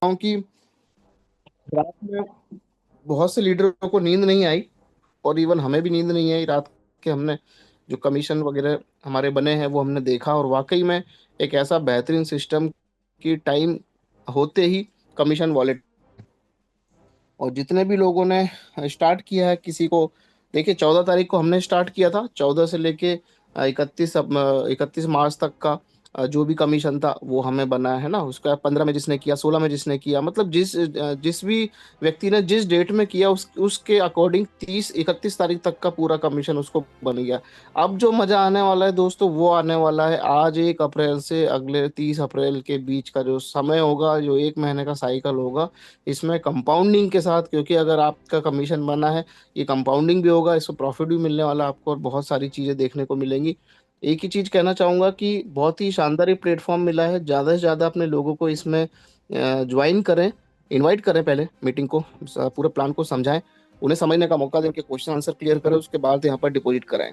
हूँ कि रात में बहुत से लीडरों को नींद नहीं आई, और इवन हमें भी नींद नहीं आई रात के। हमने जो कमीशन वगैरह हमारे बने हैं वो हमने देखा, और वाकई में एक ऐसा बेहतरीन सिस्टम की टाइम होते ही कमीशन वॉलेट। और जितने भी लोगों ने स्टार्ट किया है, किसी को देखिए 14 तारीख को हमने स्टार्ट किया था, 14 से लेके 31 मार्च तक का जो भी कमीशन था वो हमें बना है ना। उसका 15 में जिसने किया, 16 में जिसने किया, मतलब जिस भी व्यक्ति ने जिस डेट में किया उसके अकॉर्डिंग 30 31 तारीख तक का पूरा कमीशन उसको बन गया। अब जो मजा आने वाला है दोस्तों वो आने वाला है आज 1 अप्रैल से अगले 30 अप्रैल के बीच का जो समय होगा, जो 1 महीने का साइकिल होगा। इसमें कंपाउंडिंग के साथ, क्योंकि अगर आपका कमीशन बना है, ये कंपाउंडिंग भी होगा, इसको प्रॉफिट भी मिलने वाला है आपको, और बहुत सारी चीजें देखने को मिलेंगी। एक ही चीज कहना चाहूंगा कि बहुत ही शानदार ये प्लेटफॉर्म मिला है, ज्यादा से ज्यादा अपने लोगों को इसमें ज्वाइन करें, इनवाइट करें, पहले मीटिंग को, पूरे प्लान को समझाएं, उन्हें समझने का मौका दें, उनके क्वेश्चन आंसर क्लियर करें, उसके बाद यहाँ पर डिपॉजिट कराएं।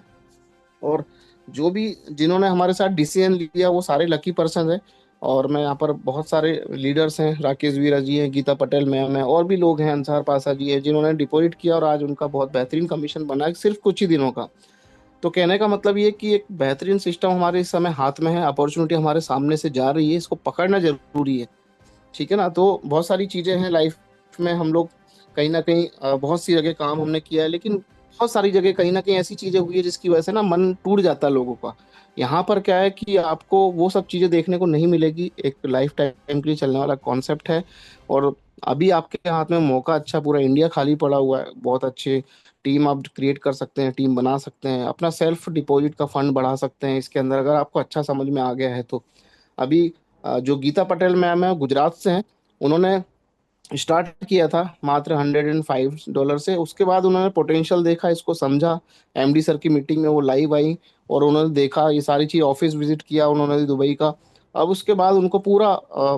और जो भी जिन्होंने हमारे साथ डिसीजन लिया वो सारे लकी पर्सन है। और मैं यहाँ पर बहुत सारे लीडर्स हैं, राकेश वीरा जी हैं, गीता पटेल मैम है, और भी लोग हैं, अंसार पासा जी है, जिन्होंने डिपॉजिट किया और आज उनका बहुत बेहतरीन कमीशन बना है सिर्फ कुछ ही दिनों का। तो कहने का मतलब ये कि एक बेहतरीन सिस्टम हमारे इस समय हाथ में है, अपॉर्चुनिटी हमारे सामने से जा रही है, इसको पकड़ना जरूरी है। ठीक है ना। तो बहुत सारी चीजें हैं लाइफ में, हम लोग कहीं ना कहीं बहुत सी जगह काम हमने किया है, लेकिन बहुत सारी जगह कहीं ना कहीं ऐसी चीजें हुई है जिसकी वजह से ना मन टूट जाता है लोगों का। यहाँ पर क्या है कि आपको वो सब चीजें देखने को नहीं मिलेगी, एक लाइफ टाइम के लिए चलने वाला कॉन्सेप्ट है। और अभी आपके हाथ में मौका अच्छा, पूरा इंडिया खाली पड़ा हुआ है, बहुत अच्छे टीम आप क्रिएट कर सकते हैं, टीम बना सकते हैं, अपना सेल्फ डिपॉजिट का फंड बढ़ा सकते हैं इसके अंदर, अगर आपको अच्छा समझ में आ गया है तो। अभी जो गीता पटेल मैम है, गुजरात से हैं, उन्होंने स्टार्ट किया था मात्र $105 से। उसके बाद उन्होंने पोटेंशियल देखा, इसको समझा, एमडी सर की मीटिंग में वो लाइव आई, और उन्होंने देखा ये सारी चीज, ऑफिस विजिट किया उन्होंने दुबई का। अब उसके बाद उनको पूरा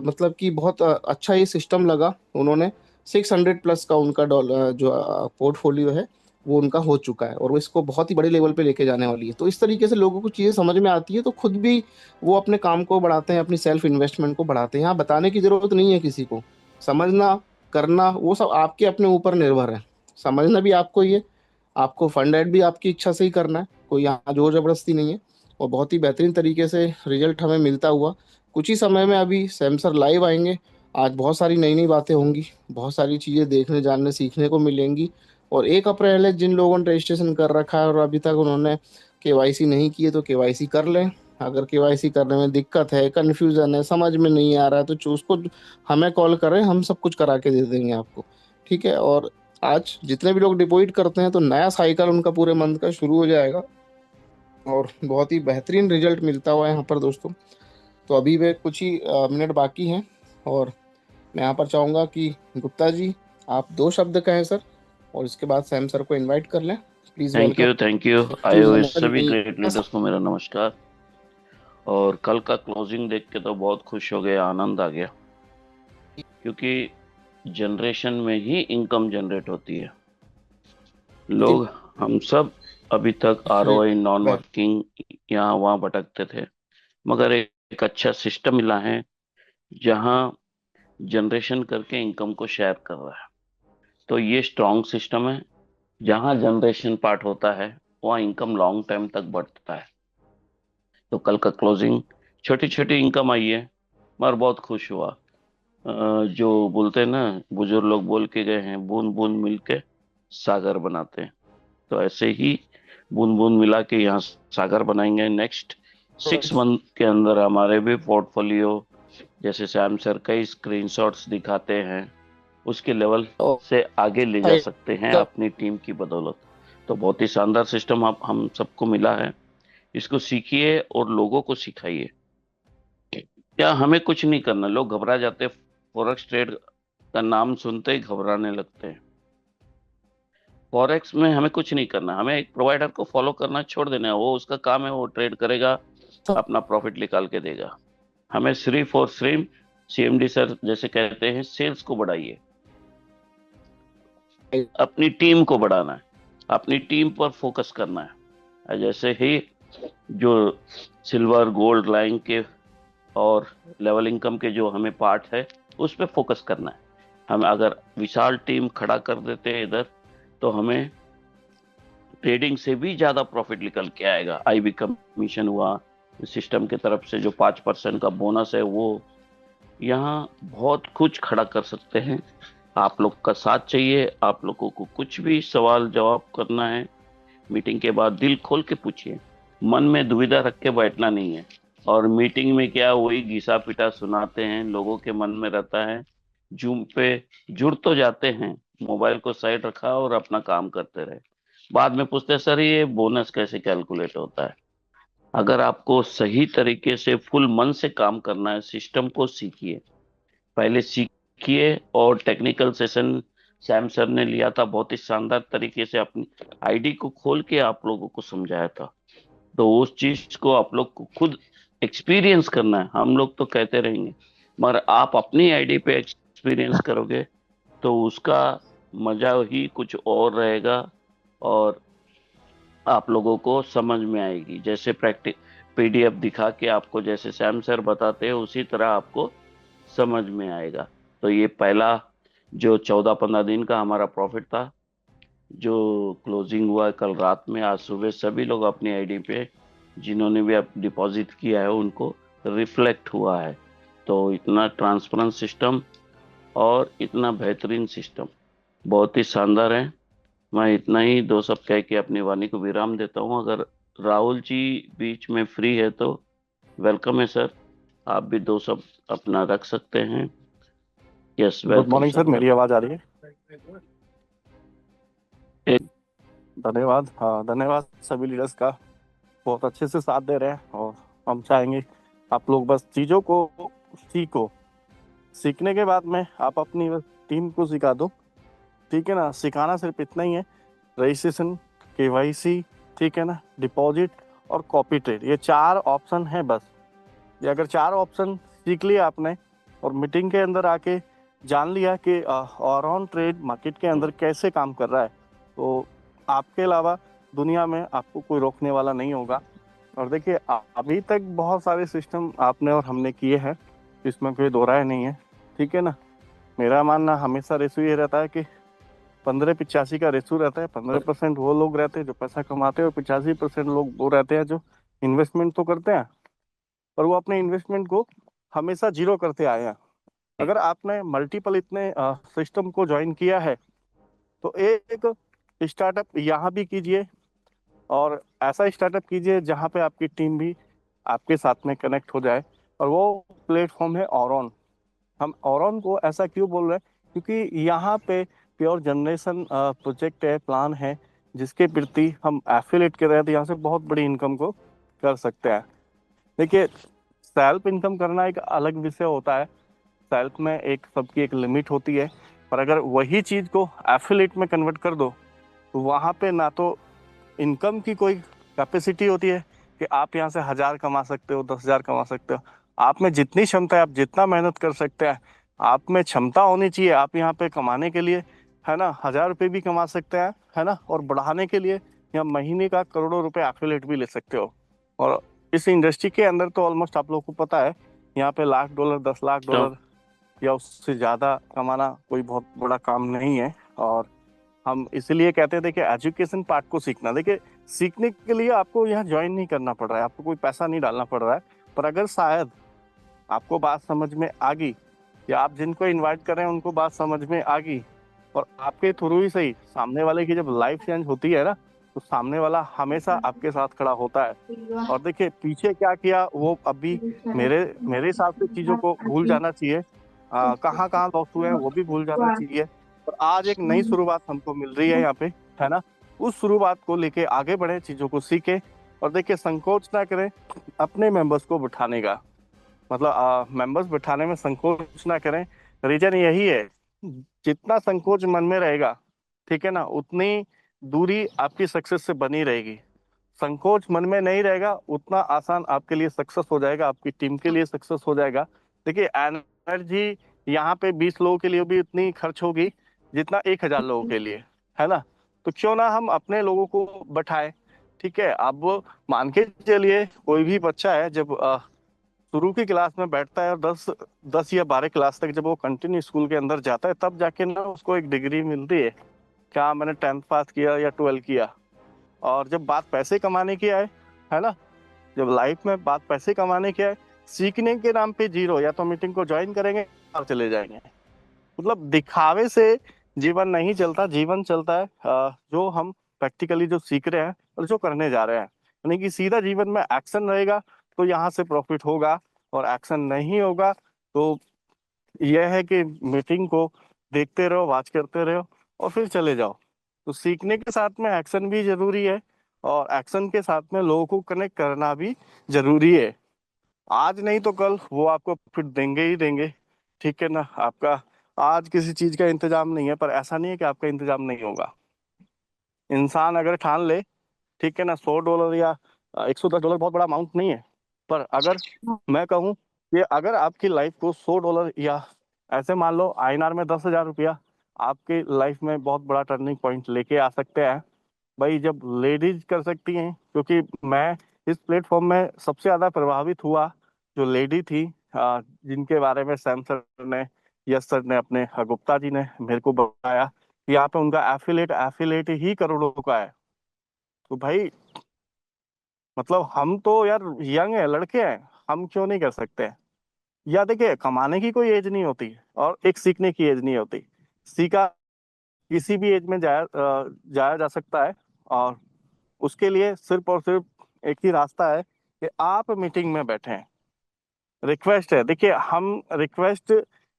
मतलब कि बहुत अच्छा ये सिस्टम लगा। उन्होंने 600 प्लस का उनका डॉलर जो पोर्टफोलियो है वो उनका हो चुका है, और वो इसको बहुत ही बड़े लेवल पे लेके जाने वाली है। तो इस तरीके से लोगों को चीज़ें समझ में आती है तो खुद भी वो अपने काम को बढ़ाते हैं, अपनी सेल्फ इन्वेस्टमेंट को बढ़ाते हैं। यहाँ बताने की जरूरत नहीं है किसी को, समझना करना वो सब आपके अपने ऊपर निर्भर है। समझना भी आपको ही है, आपको फंड ऐड भी आपकी इच्छा से ही करना है, कोई यहाँ जोर जबरदस्ती नहीं है। और बहुत ही बेहतरीन तरीके से रिजल्ट हमें मिलता हुआ कुछ ही समय में अभी सैम सर लाइव आएंगे। आज बहुत सारी नई नई बातें होंगी, बहुत सारी चीज़ें देखने जानने सीखने को मिलेंगी। और 1 अप्रैल है, जिन लोगों ने रजिस्ट्रेशन कर रखा है और अभी तक उन्होंने केवाईसी नहीं की है तो केवाईसी कर लें। अगर केवाईसी करने में दिक्कत है, कन्फ्यूजन है, समझ में नहीं आ रहा है, तो उसको हमें कॉल करें, हम सब कुछ करा के दे देंगे आपको। ठीक है। और आज जितने भी लोग डिपॉजिट करते हैं तो नया साइकिल उनका पूरे मंथ का शुरू हो जाएगा, और बहुत ही बेहतरीन रिजल्ट मिलता हुआ है यहाँ पर दोस्तों। तो अभी वे कुछ ही मिनट बाकी हैं, और मैं यहाँ पर चाहूँगा कि गुप्ता जी आप 2 शब्द कहें सर, और इसके बाद सैम सर को इनवाइट कर लें। Please thank welcome you, thank you. आए टू हुए हमारी सभी नई। ग्रेट लीडर्स को मेरा नमस्कार। और कल का क्लोजिंग देख के तो बहुत खुश हो गए, आनंद आ गया, क्योंकि जनरेशन में ही इनकम जनरेट होती है। बहुत ही लोग, हम सब अभी तक आरओआई, नॉन बेहतरीन। वर्किंग, यहाँ वहाँ भटकते थे, मगर एक अच्छा सिस्टम मिला है जहाँ जनरेशन करके इनकम को शेयर कर रहा है। तो ये स्ट्रॉन्ग सिस्टम है। जहाँ जनरेशन पार्ट होता है वहाँ इनकम लॉन्ग टाइम तक बढ़ता है। तो कल का क्लोजिंग, छोटी छोटी इनकम आई है, मगर बहुत खुश हुआ। जो बोलते हैं ना, बुजुर्ग लोग बोल के गए हैं, बूंद बूंद मिलके सागर बनाते हैं। तो ऐसे ही बूंद बूंद मिला के यहाँ सागर बनाएंगे। नेक्स्ट 6 मंथ के अंदर हमारे भी पोर्टफोलियो, जैसे सैम सर कई स्क्रीनशॉट्स दिखाते हैं, उसके लेवल और से आगे ले जा सकते हैं साइकिल। अपनी टीम की बदौलत। तो बहुत ही शानदार सिस्टम आप हम सबको मिला है। इसको सीखिए और लोगों को सिखाइए। क्या हमें कुछ नहीं करना, लोग घबरा जाते हैं, फॉरेक्स ट्रेड का नाम सुनते ही घबराने लगते हैं। फॉरेक्स में हमें कुछ नहीं करना, हमें एक प्रोवाइडर को फॉलो करना छोड़ देना है, वो उसका काम है, वो ट्रेड करेगा, अपना प्रॉफिट निकाल के देगा। हमें सिर्फ और सिर्फ सीएमडी सर जैसे कहते हैं, सेल्स को बढ़ाइए, अपनी टीम को बढ़ाना है, अपनी टीम पर फोकस करना है। जैसे ही जो सिल्वर गोल्ड लाइन के और लेवल इनकम के जो हमें पार्ट है, उस पर फोकस करना है। हम अगर विशाल टीम खड़ा कर देते हैं इधर, तो हमें ट्रेडिंग से भी ज्यादा प्रॉफिट निकल के आएगा। आईबी कमीशन हुआ, सिस्टम की तरफ से जो 5% का बोनस है, वो यहाँ बहुत कुछ खड़ा कर सकते हैं। आप लोग का साथ चाहिए। आप लोगों को कुछ भी सवाल जवाब करना है मीटिंग के बाद, दिल खोल के पूछिए। मन में दुविधा रख के बैठना नहीं है। और मीटिंग में क्या, वही घिसा पिटा सुनाते हैं, लोगों के मन में रहता है। जूम पे जुड़ तो जाते हैं, मोबाइल को साइड रखा और अपना काम करते रहे। बाद में पूछते हैं, सर ये बोनस कैसे कैलकुलेट होता है? अगर आपको सही तरीके से फुल मन से काम करना है, सिस्टम को सीखिए, पहले सीखिए। और टेक्निकल सेशन सैम सर ने लिया था, बहुत ही शानदार तरीके से अपनी आईडी को खोल के आप लोगों को समझाया था। तो उस चीज को आप लोग को खुद एक्सपीरियंस करना है। हम लोग तो कहते रहेंगे, मगर आप अपनी आईडी पे एक्सपीरियंस करोगे तो उसका मजा ही कुछ और रहेगा। और आप लोगों को समझ में आएगी, जैसे प्रैक्टिस पीडीएफ दिखा के आपको जैसे सैम सर बताते हैं, उसी तरह आपको समझ में आएगा। तो ये पहला जो 14-15 दिन का हमारा प्रॉफिट था, जो क्लोजिंग हुआ है कल रात में, आज सुबह सभी लोग अपनी आईडी पे जिन्होंने भी अब डिपॉजिट किया है उनको रिफ्लेक्ट हुआ है। तो इतना ट्रांसपेरेंट सिस्टम और इतना बेहतरीन सिस्टम बहुत ही शानदार है। मैं इतना ही दो सब कह के अपनी वाणी को विराम देता हूँ। अगर राहुल जी बीच में फ्री है तो वेलकम है सर, आप भी दो सब अपना रख सकते हैं। Yes, good welcome morning sir, sir, मेरी वेलकम। आवाज़ आ रही है? धन्यवाद। हाँ, धन्यवाद सभी लीडर्स का, बहुत अच्छे से साथ दे रहे हैं। और हम चाहेंगे आप लोग बस चीज़ों को सीखो। सीखने के बाद में आप अपनी बस टीम को सिखा दो, ठीक है ना। सिखाना सिर्फ इतना ही है, रजिस्ट्रेशन, केवाईसी, ठीक है ना, डिपॉजिट और कॉपी ट्रेड, ये 4 ऑप्शन है बस। ये अगर 4 ऑप्शन सीख लिया आपने और मीटिंग के अंदर आके जान लिया कि और ऑन ट्रेड मार्केट के अंदर कैसे काम कर रहा है, तो आपके अलावा दुनिया में आपको कोई रोकने वाला नहीं होगा। और देखिए, अभी तक बहुत सारे सिस्टम आपने और हमने किए हैं, इसमें कोई दो राय नहीं है, ठीक है ना। मेरा मानना हमेशा रेशो ये रहता है कि 15-85 का रेशो रहता है। 15% वो लोग रहते हैं जो पैसा कमाते हैं और 85% लोग वो रहते हैं जो इन्वेस्टमेंट तो करते हैं, पर वो अपने इन्वेस्टमेंट को हमेशा जीरो करते आए हैं। अगर आपने मल्टीपल इतने सिस्टम को ज्वाइन किया है, तो एक स्टार्टअप यहाँ भी कीजिए, और ऐसा स्टार्टअप कीजिए जहाँ पे आपकी टीम भी आपके साथ में कनेक्ट हो जाए। और वो प्लेटफॉर्म है ऑरॉन। हम ऑरॉन को ऐसा क्यों बोल रहे हैं, क्योंकि यहाँ पे प्योर जनरेशन प्रोजेक्ट है, प्लान है, जिसके प्रति हम एफिलेट के तहत यहाँ से बहुत बड़ी इनकम को कर सकते हैं। देखिए, सेल्फ इनकम करना एक अलग विषय होता है। सेल्फ में एक सबकी एक लिमिट होती है, पर अगर वही चीज़ को एफिलेट में कन्वर्ट कर दो, तो वहाँ पे ना तो इनकम की कोई कैपेसिटी होती है कि आप यहाँ से 1000 कमा सकते हो, 10,000 कमा सकते हो। आप में जितनी क्षमता है, आप जितना मेहनत कर सकते हैं, आप में क्षमता होनी चाहिए। आप यहाँ पे कमाने के लिए, है ना, 1000 रुपये भी कमा सकते हैं, है ना। और बढ़ाने के लिए या महीने का करोड़ों रुपए एफिलेट भी ले सकते हो। और इस इंडस्ट्री के अंदर तो ऑलमोस्ट आप लोगों को पता है, यहाँ पे $1,00,000, तो $10,00,000 या उससे ज़्यादा कमाना कोई बहुत बड़ा काम नहीं है। और हम इसलिए कहते थे कि एजुकेशन पार्ट को सीखना। देखिए, सीखने के लिए आपको यहाँ ज्वाइन नहीं करना पड़ रहा है, आपको कोई पैसा नहीं डालना पड़ रहा है। पर अगर शायद आपको बात समझ में आ गई, या आप जिनको इनवाइट कर रहे हैं उनको बात समझ में आ गई, और आपके थ्रू ही सही सामने वाले की जब लाइफ चेंज होती है ना, तो सामने वाला हमेशा आपके साथ खड़ा होता है। और देखिए, पीछे क्या किया वो अभी मेरे मेरे हिसाब से चीज़ों को भूल जाना चाहिए। कहाँ कहाँ लॉस हुए हैं वो भी भूल जाना चाहिए। और आज एक नई शुरुआत हमको मिल रही है यहाँ पे, है ना। उस शुरुआत को लेके आगे बढ़े, चीज़ों को सीखे। और देखिए, संकोच ना करें अपने मेंबर्स को बिठाने का, मतलब मेंबर्स बिठाने में संकोच ना करें। रीजन यही है, जितना संकोच मन में रहेगा, ठीक है ना, उतनी दूरी आपकी सक्सेस से बनी रहेगी। संकोच मन में नहीं रहेगा, उतना आसान आपके लिए सक्सेस हो जाएगा, आपकी टीम के लिए सक्सेस हो जाएगा। देखिए, एनर्जी यहाँ पे 20 लोगों के लिए भी उतनी खर्च होगी जितना 1,000 लोगों के लिए, है ना। तो क्यों ना हम अपने लोगों को बैठाए, ठीक है। अब मान के चलिए, कोई भी बच्चा है, जब शुरू की क्लास में बैठता है और 10 या 12 क्लास तक जब वो कंटिन्यू स्कूल के अंदर जाता है, तब जाके ना उसको एक डिग्री मिलती है, क्या मैंने 10th पास किया या 12 किया। और जब बात पैसे कमाने की आए, है ना, जब लाइफ में बात पैसे कमाने की आए, सीखने के नाम पे जीरो, या तो मीटिंग को ज्वाइन करेंगे और चले जाएंगे। मतलब दिखावे से जीवन नहीं चलता, जीवन चलता है जो हम प्रैक्टिकली जो सीख रहे हैं और जो करने जा रहे हैं। यानी कि सीधा जीवन में एक्शन रहेगा तो यहाँ से प्रॉफिट होगा, और एक्शन नहीं होगा तो यह है कि मीटिंग को देखते रहो, वॉच करते रहो और फिर चले जाओ। तो सीखने के साथ में एक्शन भी जरूरी है, और एक्शन के साथ में लोगों को कनेक्ट करना भी जरूरी है। आज नहीं तो कल वो आपको फिर देंगे ही देंगे, ठीक है ना। आपका आज किसी चीज का इंतजाम नहीं है, पर ऐसा नहीं है कि आपका इंतजाम नहीं होगा। इंसान अगर ठान ले, ठीक है ना, $100 या $110 बहुत बड़ा अमाउंट नहीं है। पर अगर मैं कहूँ कि अगर आपकी लाइफ को $100 या ऐसे मान लो INR में 10,000 रुपया आपके लाइफ में बहुत बड़ा टर्निंग पॉइंट लेके आ सकते हैं। भाई जब लेडीज कर सकती हैं, क्योंकि मैं इस प्लेटफॉर्म में सबसे ज्यादा प्रभावित हुआ जो लेडी थी, जिनके बारे में सैम सर ने, यस सर ने, अपने गुप्ता जी ने मेरे को बताया कि यहाँ पे उनका एफिलेट एफिलेट ही करोड़ों का है। तो भाई मतलब हम तो यार यंग है, लड़के हैं, हम क्यों नहीं कर सकते। या देखिए, कमाने की कोई एज नहीं होती और एक सीखने की एज नहीं होती। सीखा किसी भी एज में जाया जा सकता है, और उसके लिए सिर्फ और सिर्फ एक ही रास्ता है कि आप मीटिंग में बैठें। रिक्वेस्ट है, देखिए हम रिक्वेस्ट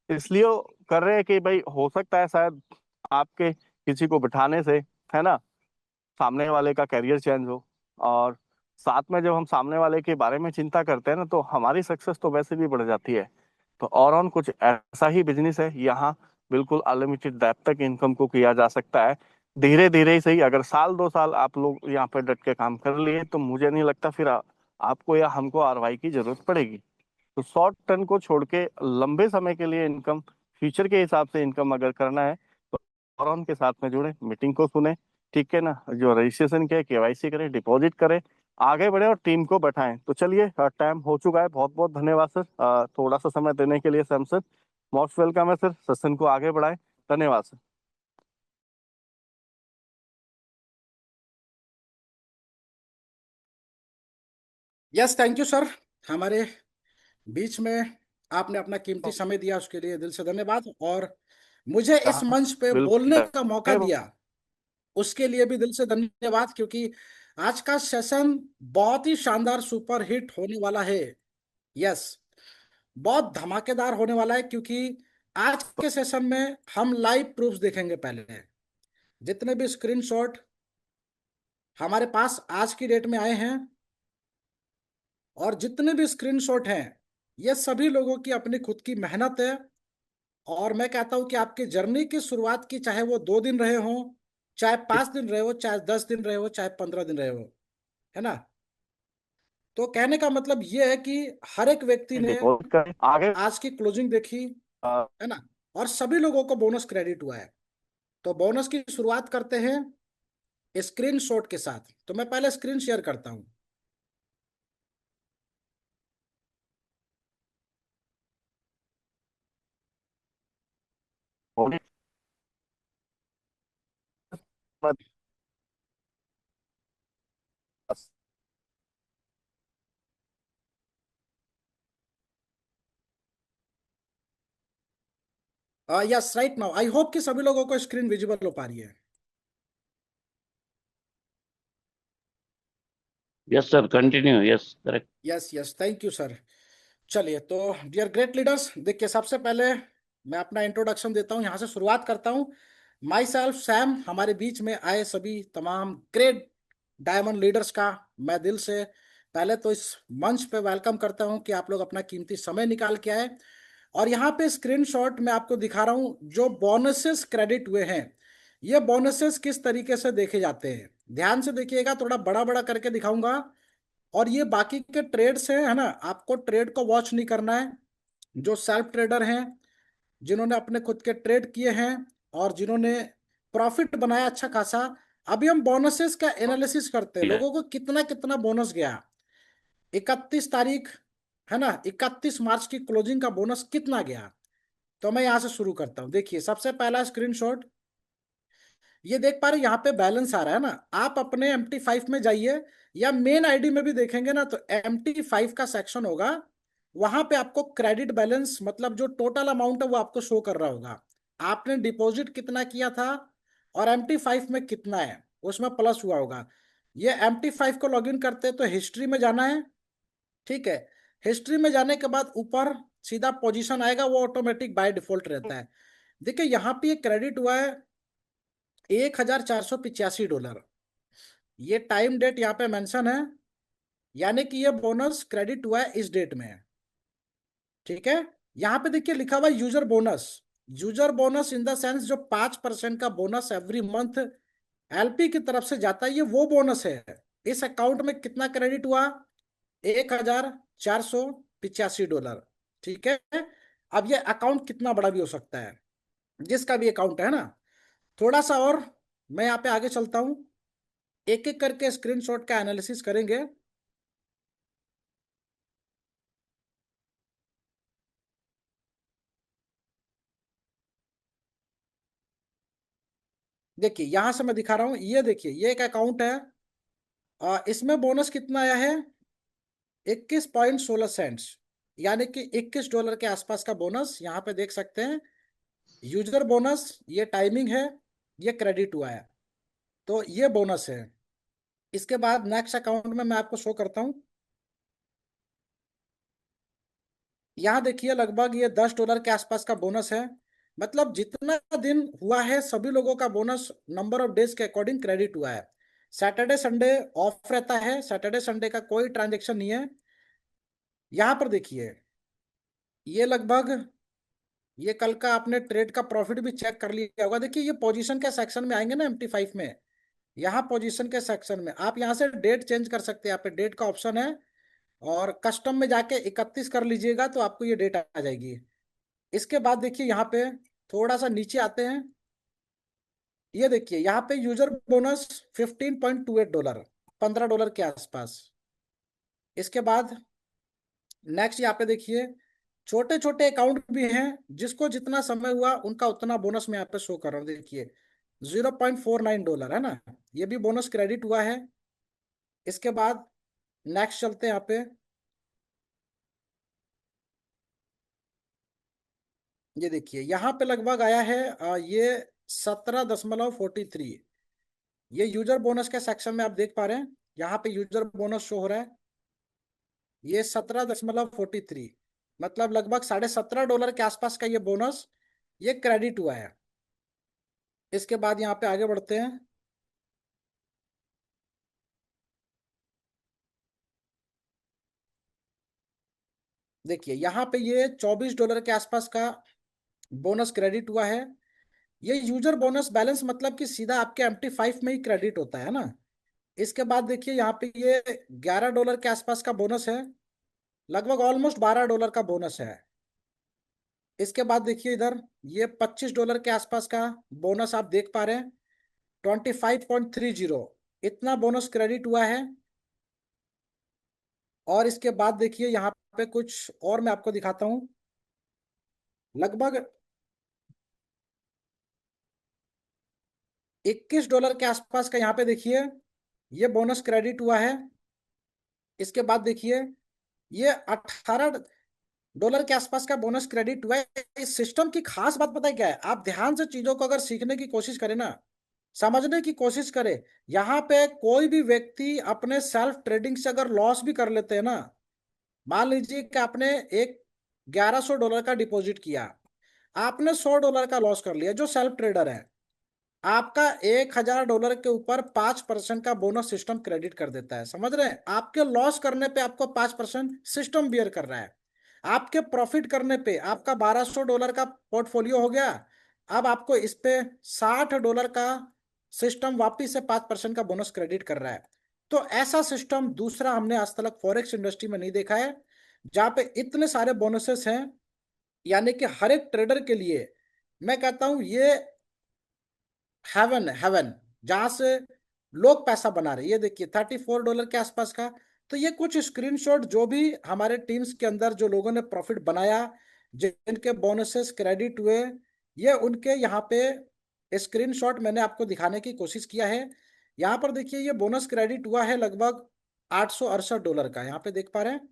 इसलिए कर रहे हैं कि भाई हो सकता है शायद आपके किसी को बिठाने से, है ना, सामने वाले का करियर चेंज हो। और साथ में जब हम सामने वाले के बारे में चिंता करते हैं ना, तो हमारी सक्सेस तो वैसे भी बढ़ जाती है। तो और ऑन कुछ ऐसा ही बिजनेस है यहाँ, बिल्कुल अनलिमिटेड डेप्थ तक इनकम को किया जा सकता है। धीरे धीरे ही सही, अगर साल 2 साल आप लोग यहाँ पे डट के काम कर लिए तो मुझे नहीं लगता फिर आपको या हमको RY की जरूरत पड़ेगी। तो शॉर्ट टर्म को छोड़ के लंबे समय के लिए इनकम, फ्यूचर के हिसाब से इनकम अगर करना है तो और उनके साथ में जुड़े, मीटिंग को सुने, ठीक है ना, जो रजिस्ट्रेशन के KYC करें, डिपॉजिट करें, आगे बढ़े और टीम को बैठाएं। तो चलिए, टाइम हो चुका है। बहुत बहुत धन्यवाद सर, थोड़ा सा समय देने के लिए। सैम सर, मोस्ट वेलकम है सर, सेशन को आगे बढ़ाएं। धन्यवाद sir. Yes, thank you sir. हमारे बीच में आपने अपना कीमती समय दिया, उसके लिए दिल से धन्यवाद। और मुझे इस मंच पे बोलने बिल्कुल। का मौका दिया, उसके लिए भी दिल से धन्यवाद, क्योंकि आज का सेशन बहुत ही शानदार सुपर हिट होने वाला है। यस, बहुत धमाकेदार होने वाला है, क्योंकि आज के सेशन में हम लाइव प्रूफ्स देखेंगे। पहले जितने भी स्क्रीनशॉट हमारे पास आज की डेट में आए हैं, और जितने भी स्क्रीनशॉट हैं, ये सभी लोगों की अपनी खुद की मेहनत है। और मैं कहता हूं कि आपकी जर्नी की शुरुआत की, चाहे वो 2 दिन रहे हो, चाहे 5 दिन रहे हो, चाहे 10 दिन रहे हो, चाहे 15 दिन रहे हो, है ना। तो कहने का मतलब ये है कि हर एक व्यक्ति ने डिपॉजिट करें आगे। आज की क्लोजिंग देखी, है ना, और सभी लोगों को बोनस क्रेडिट हुआ है। तो बोनस की शुरुआत करते हैं स्क्रीनशॉट के साथ। तो मैं पहले स्क्रीन शेयर करता हूं। Yes, right now I hope कि सभी लोगों को स्क्रीन विजिबल हो पा रही है। Yes sir, continue. Yes, correct. Yes yes, thank you sir. चलिए, तो डियर ग्रेट लीडर्स, देखिए सबसे पहले मैं अपना इंट्रोडक्शन देता हूं, यहां से शुरुआत करता हूं। My self Sam. हमारे बीच में आए सभी तमाम ग्रेट डायमंड लीडर्स का मैं दिल से पहले तो इस मंच पे वेलकम करता हूं कि आप लोग अपना कीमती समय निकाल के आए। और यहाँ पे स्क्रीनशॉट मैं आपको दिखा रहा हूं, जो बोनसेस क्रेडिट हुए हैं। ये बोनसेस किस तरीके से देखे जाते हैं, ध्यान से देखिएगा, थोड़ा बड़ा बड़ा करके दिखाऊंगा। और ये बाकी के ट्रेड से है ना, आपको ट्रेड को वॉच नहीं करना है। जो सेल्फ ट्रेडर हैं, जिन्होंने अपने खुद के ट्रेड किए हैं और जिन्होंने प्रॉफिट बनाया अच्छा खासा, अभी हम बोनसेस का एनालिसिस करते हैं, लोगों को कितना कितना बोनस गया। 31 तारीख है ना, 31 मार्च की क्लोजिंग का बोनस कितना गया। तो मैं यहां से शुरू करता हूं। देखिए सबसे पहला स्क्रीनशॉट, ये देख पा रहे यहाँ पे बैलेंस आ रहा है ना। आप अपने MT5 में जाइए या मेन आईडी में भी देखेंगे ना, तो MT5 का सेक्शन होगा, वहां पे आपको क्रेडिट बैलेंस मतलब जो टोटल अमाउंट है वो आपको शो कर रहा होगा। आपने डिपॉजिट कितना किया था और MT5 में कितना है उसमें प्लस हुआ होगा। ये MT5 को लॉगिन करते हैं तो हिस्ट्री में जाना है, ठीक है। हिस्ट्री में जाने के बाद ऊपर सीधा पोजीशन आएगा, वो ऑटोमेटिक बाय डिफॉल्ट रहता है। देखिए यहाँ पे क्रेडिट हुआ है $1,485। ये टाइम डेट यहाँ पे मेंशन है, यानी कि ये बोनस क्रेडिट हुआ है इस डेट में, ठीक है। यहाँ पे देखिए लिखा हुआ है user bonus. User bonus in the sense जो 5% का बोनस एवरी मंथ LP की तरफ से जाता है, ये वो बोनस है। इस अकाउंट में कितना क्रेडिट हुआ, $1,485, ठीक है। अब ये अकाउंट कितना बड़ा भी हो सकता है, जिसका भी अकाउंट है ना। थोड़ा सा और मैं यहाँ पे आगे चलता हूं, एक एक करके स्क्रीनशॉट का एनालिसिस करेंगे। देखिए यहां से मैं दिखा रहा हूं, ये देखिए ये एक अकाउंट है, इसमें बोनस कितना आया है, 21.16 सेंट्स, यानी कि $21 के आसपास का बोनस यहाँ पे देख सकते हैं। यूजर बोनस ये टाइमिंग है, ये क्रेडिट हुआ है, तो ये बोनस है। इसके बाद नेक्स्ट अकाउंट में मैं आपको शो करता हूँ। यहाँ देखिए लगभग ये $10 के आसपास का बोनस है। मतलब जितना दिन हुआ है सभी लोगों का बोनस नंबर ऑफ डेज के अकॉर्डिंग क्रेडिट हुआ है। सैटरडे संडे ऑफ रहता है, सैटरडे संडे का कोई ट्रांजेक्शन नहीं है। यहाँ पर देखिए ये लगभग, ये कल का आपने ट्रेड का प्रॉफिट भी चेक कर लिया होगा। देखिए ये पोजीशन के सेक्शन में आएंगे ना MT5 में, यहाँ पोजीशन के सेक्शन में आप यहाँ से डेट चेंज कर सकते हैं, यहाँ पे डेट का ऑप्शन है, और कस्टम में जाके 31 कर लीजिएगा तो आपको ये डेट आ जाएगी। इसके बाद देखिए यहाँ पे थोड़ा सा नीचे आते हैं, ये देखिए यहाँ पे यूजर बोनस $15.28, $15 के आसपास। इसके बाद नेक्स्ट यहाँ पे देखिए छोटे छोटे अकाउंट भी हैं, जिसको जितना समय हुआ उनका उतना बोनस मैं यहाँ पे शो कर रहा हूँ। देखिए $0.49 है ना, ये भी बोनस क्रेडिट हुआ है। इसके बाद नेक्स्ट चलते हैं यहाँ पे, ये देखिए यहाँ पे लगभग आया है ये 17.43। ये यूजर बोनस के सेक्शन में आप देख पा रहे हैं, यहाँ पे यूजर बोनस शो हो रहा है, ये 17.43, मतलब लगभग $17.5 के आसपास का ये बोनस ये क्रेडिट हुआ है। इसके बाद यहाँ पे आगे बढ़ते हैं, देखिए यहाँ पे ये $24 के आसपास का बोनस क्रेडिट हुआ है। ये यूजर बोनस बैलेंस मतलब कि सीधा आपके MT5 में ही क्रेडिट होता है ना। इसके बाद देखिए यहाँ पे ये $11 के आसपास का बोनस है, लगभग ऑलमोस्ट $12 का बोनस है। इसके बाद देखिए इधर ये $25 के आसपास का बोनस आप देख पा रहे हैं, 25.30, इतना बोनस क्रेडिट हुआ है। और इसके बाद देखिए यहाँ पे कुछ और मैं आपको दिखाता हूँ, लगभग $21 के आसपास का यहाँ पे देखिए ये बोनस क्रेडिट हुआ है। इसके बाद देखिए ये $18 के आसपास का बोनस क्रेडिट हुआ है। इस सिस्टम की खास बात पता है क्या है, आप ध्यान से चीजों को अगर सीखने की कोशिश करें ना, समझने की कोशिश करें, यहाँ पे कोई भी व्यक्ति अपने सेल्फ ट्रेडिंग से अगर लॉस भी कर लेते हैं ना, मान लीजिए कि आपने एक $1100 का डिपॉजिट किया, आपने $100 का लॉस कर लिया, जो सेल्फ ट्रेडर है, आपका $1000 के ऊपर 5% का बोनस सिस्टम क्रेडिट कर देता है। समझ रहे हैं, आपके लॉस करने पे आपको 5% सिस्टम बियर कर रहा है, आपके प्रॉफिट करने पे आपका $1200 का पोर्टफोलियो हो गया, अब आपको इस पे $60 का सिस्टम वापिस से 5% का बोनस क्रेडिट कर रहा है। तो ऐसा सिस्टम दूसरा हमने आज तक फॉरेक्स इंडस्ट्री में नहीं देखा है, जहां पे इतने सारे बोनसेस हैं। यानी कि हर एक ट्रेडर के लिए मैं कहता हूं ये हेवन हेवन, जहां से लोग पैसा बना रहे हैं। ये देखिए $34 के आसपास का तो ये कुछ स्क्रीनशॉट जो भी हमारे टीम्स के अंदर जो लोगों ने प्रॉफिट बनाया, जिनके बोनसेस क्रेडिट हुए, ये उनके यहाँ पे स्क्रीनशॉट मैंने आपको दिखाने की कोशिश किया है। यहाँ पर देखिए, ये बोनस क्रेडिट हुआ है लगभग $868 का, यहाँ पे देख पा रहे हैं।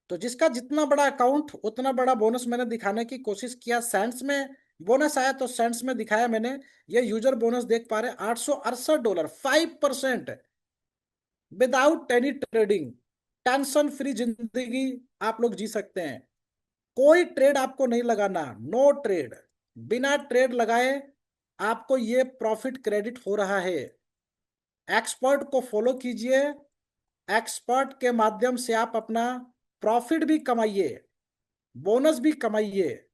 तो जिसका जितना बड़ा अकाउंट उतना बड़ा बोनस मैंने दिखाने की कोशिश किया। सेंट्स में बोनस आया तो सेंट्स में दिखाया मैंने। ये यूजर बोनस देख पा रहे हैं, $868, 5%, without any trading. Tension free जिंदगी आप लोग जी सकते हैं। कोई ट्रेड आपको नहीं लगाना, नो ट्रेड। बिना ट्रेड लगाए आपको ये प्रॉफिट क्रेडिट हो रहा है। एक्सपर्ट को फॉलो कीजिए, एक्सपर्ट के माध्यम से आप अपना प्रॉफिट भी कमाइए, बोनस भी कमाइए,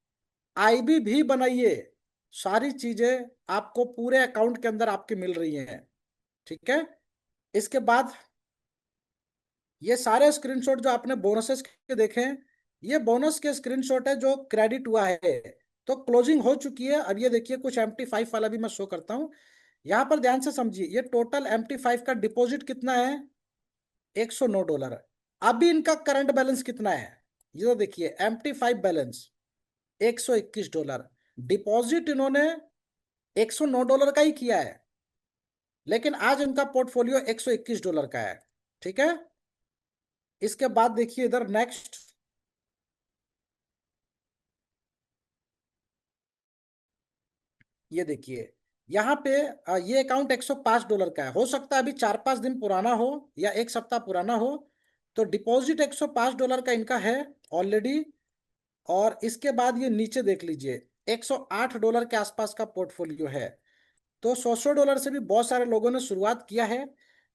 आईबी भी बनाइए। सारी चीजें आपको पूरे अकाउंट के अंदर आपके मिल रही हैं। ठीक है। इसके बाद ये सारे स्क्रीनशॉट जो आपने बोनसेस के देखे हैं, ये बोनस के स्क्रीनशॉट है जो क्रेडिट हुआ है। तो क्लोजिंग हो चुकी है। अब ये देखिए, कुछ MT5 वाला भी मैं शो करता हूं। यहां पर ध्यान से समझिए, ये टोटल MT5 का डिपॉजिट कितना है, $109। अभी इनका करंट बैलेंस कितना है, ये तो देखिए, MT5 बैलेंस $121। डिपॉजिट इन्होंने $109 का ही किया है, लेकिन आज इनका पोर्टफोलियो $121 का है। ठीक है। इसके बाद देखिए इधर नेक्स्ट, ये देखिए यहाँ पे ये अकाउंट $105 का है। हो सकता है अभी 4-5 दिन पुराना हो या एक सप्ताह पुराना हो। तो डिपॉजिट $105 का इनका है ऑलरेडी। और इसके बाद ये नीचे देख लीजिए, $108 के आसपास का पोर्टफोलियो है। तो $100 से भी बहुत सारे लोगों ने शुरुआत किया है।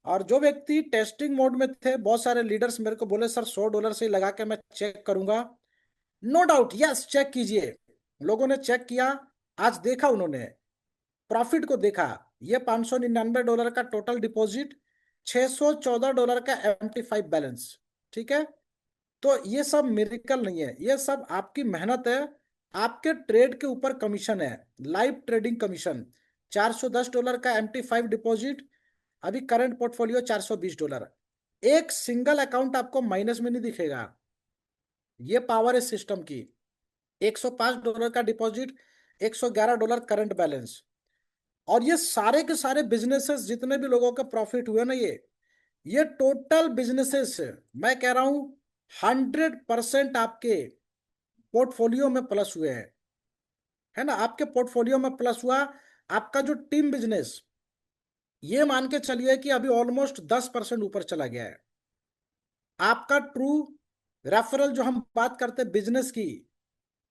और जो व्यक्ति टेस्टिंग मोड में थे, बहुत सारे लीडर्स मेरे को बोले सर $100 से ही लगा के मैं चेक करूंगा। नो डाउट, यस, चेक कीजिए। लोगों ने चेक किया, आज देखा उन्होंने, प्रॉफिट को देखा। ये $599 का टोटल डिपॉजिट, $614 का MT5 बैलेंस। ठीक है। तो ये सब मिरेकल नहीं है, ये सब आपकी मेहनत है, आपके ट्रेड के ऊपर कमीशन है, लाइव ट्रेडिंग कमीशन। $410 का MT5 डिपॉजिट, अभी करंट पोर्टफोलियो $420। एक सिंगल अकाउंट आपको माइनस में नहीं दिखेगा। ये पावर है सिस्टम की। $105 का डिपॉजिट, $111 करंट बैलेंस। और ये सारे के सारे बिजनेसेस, जितने भी लोगों के प्रॉफिट हुए ना, ये टोटल बिजनेसेस, मैं कह रहा हूं 100% आपके पोर्टफोलियो में प्लस हुए हैं। है ना, आपके पोर्टफोलियो में प्लस हुआ। आपका जो टीम बिजनेस, ये मान के चलिए कि अभी ऑलमोस्ट 10% ऊपर चला गया है। आपका ट्रू रेफरल, जो हम बात करते हैं बिजनेस की,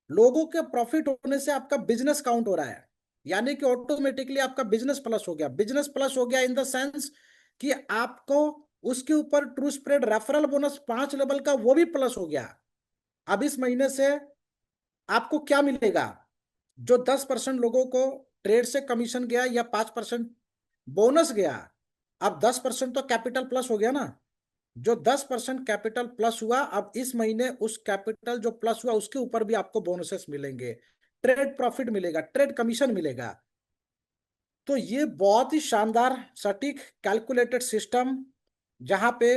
लोगों के प्रॉफिट होने से आपका बिजनेस काउंट हो रहा है। यानी कि ऑटोमेटिकली आपका बिजनेस प्लस हो गया। बिजनेस प्लस हो गया इन द सेंस कि आपको उसके ऊपर true spread referral bonus 5 level का वो भी प्लस हो गया। अब इस महीने से आपको क्या मिलेगा, जो 10% लोगों को ट्रेड से कमीशन गया या 5% बोनस गया, अब 10% तो कैपिटल प्लस हो गया ना। जो 10% कैपिटल प्लस हुआ, अब इस महीने उस कैपिटल जो प्लस हुआ उसके ऊपर भी आपको बोनसेस मिलेंगे, ट्रेड प्रॉफिट मिलेगा, ट्रेड कमीशन मिलेगा। तो ये बहुत ही शानदार सटीक कैलकुलेटेड सिस्टम, जहां पे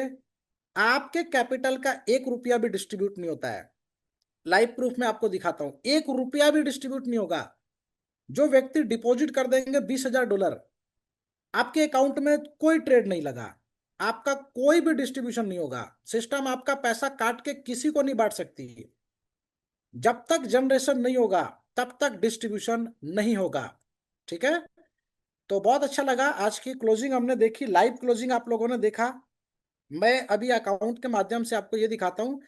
आपके कैपिटल का ₹1 भी डिस्ट्रीब्यूट नहीं होता है। लाइव प्रूफ में आपको दिखाता हूं, ₹1 भी डिस्ट्रीब्यूट नहीं होगा। जो व्यक्ति डिपॉजिट कर देंगे $20,000, आपके अकाउंट में कोई ट्रेड नहीं लगा, आपका कोई भी डिस्ट्रीब्यूशन नहीं होगा। सिस्टम आपका पैसा काट के किसी को नहीं बांट सकती। जब तक जनरेशन नहीं होगा तब तक डिस्ट्रीब्यूशन नहीं होगा। ठीक है। तो बहुत अच्छा लगा, आज की क्लोजिंग हमने देखी, लाइव क्लोजिंग आप लोगों ने देखा। मैं अभी अकाउंट के माध्यम से आपको ये दिखाता हूं,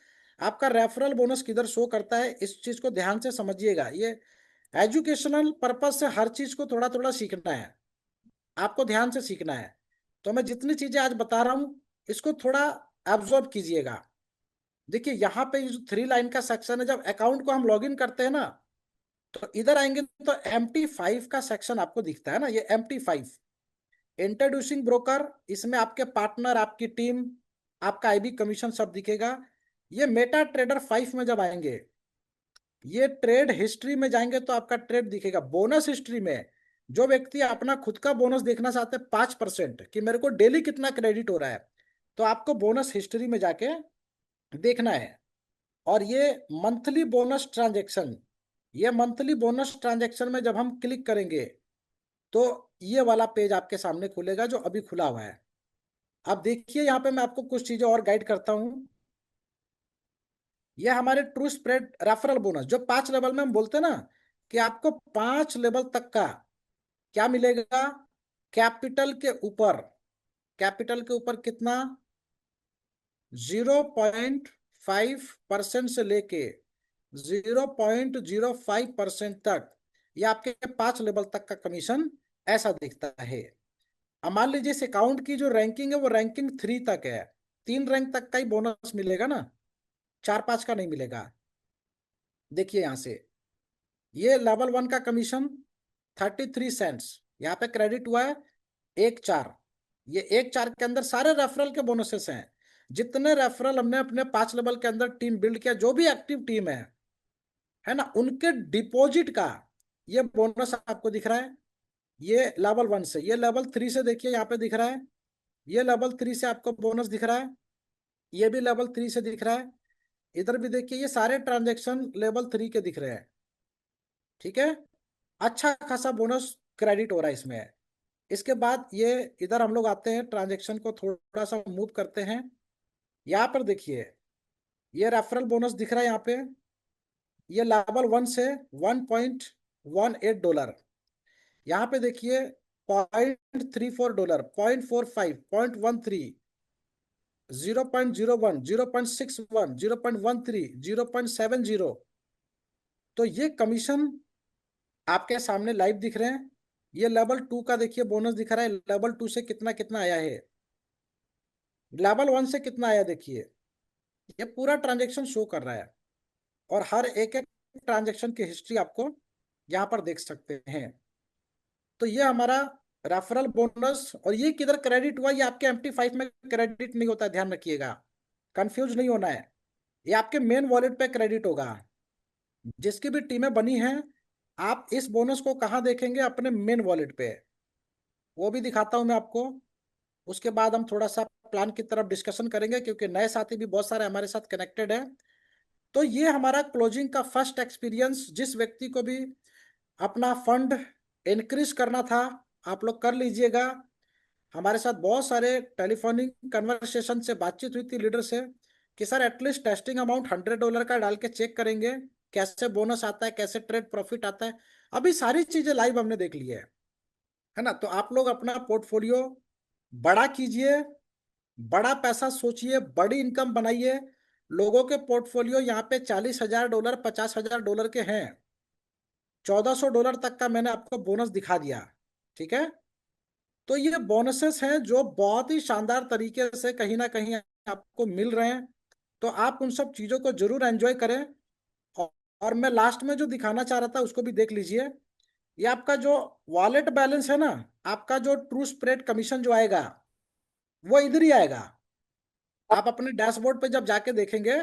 आपका रेफरल बोनस किधर शो करता है। इस चीज को ध्यान से समझिएगा। ये एजुकेशनल पर्पज से हर चीज को थोड़ा थोड़ा सीखना है, आपको ध्यान से सीखना है। तो मैं जितनी चीजें आज बता रहा हूं, इसको थोड़ा एब्जॉर्ब कीजिएगा। देखिए यहाँ पे ये जो 3 लाइन का सेक्शन है, जब अकाउंट को हम लॉगिन करते हैं ना, तो इधर आएंगे तो MT5 का सेक्शन आपको दिखता है ना, ये MT5 इंट्रोड्यूसिंग ब्रोकर। इसमें आपके पार्टनर, आपकी टीम, आपका IB कमीशन सब दिखेगा। ये मेटा ट्रेडर 5 में जब आएंगे, ये ट्रेड हिस्ट्री में जाएंगे तो आपका ट्रेड दिखेगा। बोनस हिस्ट्री में जो व्यक्ति अपना खुद का बोनस देखना चाहते हैं 5%, कि मेरे को डेली कितना क्रेडिट हो रहा है, तो आपको बोनस हिस्ट्री में जाके देखना है। और ये मंथली बोनस ट्रांजैक्शन, ये मंथली बोनस ट्रांजैक्शन में जब हम क्लिक करेंगे तो ये वाला पेज आपके सामने खुलेगा जो अभी खुला हुआ है। अब देखिए यहाँ पे मैं आपको कुछ चीजें और गाइड करता हूँ। ये हमारे ट्रू स्प्रेड रेफरल बोनस जो 5 लेवल में हम बोलते हैं ना कि आपको 5 लेवल तक का क्या मिलेगा, कैपिटल के ऊपर, कैपिटल के ऊपर कितना, 0.5% से लेके 0.05% तक, ये आपके 5 लेवल तक का कमीशन ऐसा दिखता है। अब मान लीजिए इस अकाउंट की जो रैंकिंग है वो रैंकिंग 3 तक है, 3 रैंक तक का ही बोनस मिलेगा ना, 4-5 का नहीं मिलेगा। देखिए यहां से ये लेवल 1 का कमीशन 33 सेंट्स यहाँ पे क्रेडिट हुआ है, 1-4। ये 1-4 के अंदर सारे रेफरल के बोनसेस हैं। जितने रेफरल हमने अपने 5 लेवल के अंदर टीम बिल्ड किया, जो भी एक्टिव टीम है ना, उनके डिपॉजिट का ये बोनस आपको दिख रहा है। ये लेवल 1 से, ये लेवल 3 से देखिए यहाँ पे दिख रहा है, ये लेवल 3 से आपको बोनस दिख रहा है, ये भी लेवल 3 से दिख रहा है। इधर भी देखिए ये सारे ट्रांजेक्शन लेवल 3 के दिख रहे हैं। ठीक है, अच्छा खासा बोनस क्रेडिट हो रहा है इसमें। इसके बाद ये इधर हम लोग आते हैं, ट्रांजेक्शन को थोड़ा सा मूव करते हैं। यहाँ पर देखिए ये रेफरल बोनस दिख रहा है यहाँ पे, ये लेवल 1 से $1.18। यहाँ पे देखिए $0.34, $0.45, $0.13, 0.01, 0.61, 0.13, 0.70। तो ये कमीशन आपके सामने लाइव दिख रहे हैं। ये लेवल 2 का देखिए बोनस दिख रहा है, लेवल 2 से कितना कितना आया है, लेवल 1 से कितना आया देखिए, ये पूरा ट्रांजेक्शन शो कर रहा है। और हर एक एक ट्रांजेक्शन की हिस्ट्री आपको यहाँ पर देख सकते हैं। तो ये हमारा रेफरल बोनस, और ये किधर क्रेडिट हुआ, ये आपके MT5 में क्रेडिट नहीं होता है, ध्यान रखिएगा, कंफ्यूज नहीं होना है। ये आपके मेन वॉलेट पे क्रेडिट होगा। जिसकी भी टीमें बनी हैं, आप इस बोनस को कहाँ देखेंगे, अपने मेन वॉलेट पे, वो भी दिखाता हूं मैं आपको। उसके बाद हम थोड़ा सा प्लान की तरफ डिस्कशन करेंगे, क्योंकि नए साथी भी बहुत सारे हमारे साथ कनेक्टेड हैं। तो ये हमारा क्लोजिंग का फर्स्ट एक्सपीरियंस, जिस व्यक्ति को भी अपना फंड इंक्रीज करना था, आप लोग कर लीजिएगा। हमारे साथ बहुत सारे टेलीफोनिक कन्वर्सेशन से बातचीत हुई थी लीडर से कि सर एटलीस्ट टेस्टिंग अमाउंट $100 का डाल के चेक करेंगे कैसे बोनस आता है, कैसे ट्रेड प्रॉफिट आता है। अभी सारी चीजें लाइव हमने देख ली है ना। तो आप लोग अपना पोर्टफोलियो बड़ा कीजिए, बड़ा पैसा सोचिए, बड़ी इनकम बनाइए। लोगों के पोर्टफोलियो यहाँ पे $40,000, $50,000 के हैं। $1,400 तक का मैंने आपको बोनस दिखा दिया। ठीक है, तो ये बोनसेस हैं जो बहुत ही शानदार तरीके से कहीं ना कहीं आपको मिल रहे हैं। तो आप उन सब चीजों को जरूर एंजॉय करें। और, और मैं लास्ट में जो दिखाना चाह रहा था उसको भी देख लीजिए। ये आपका जो वॉलेट बैलेंस है ना, आपका जो ट्रू स्प्रेड कमीशन जो आएगा वो इधर ही आएगा। आप अपने डैशबोर्ड पे जब जाके देखेंगे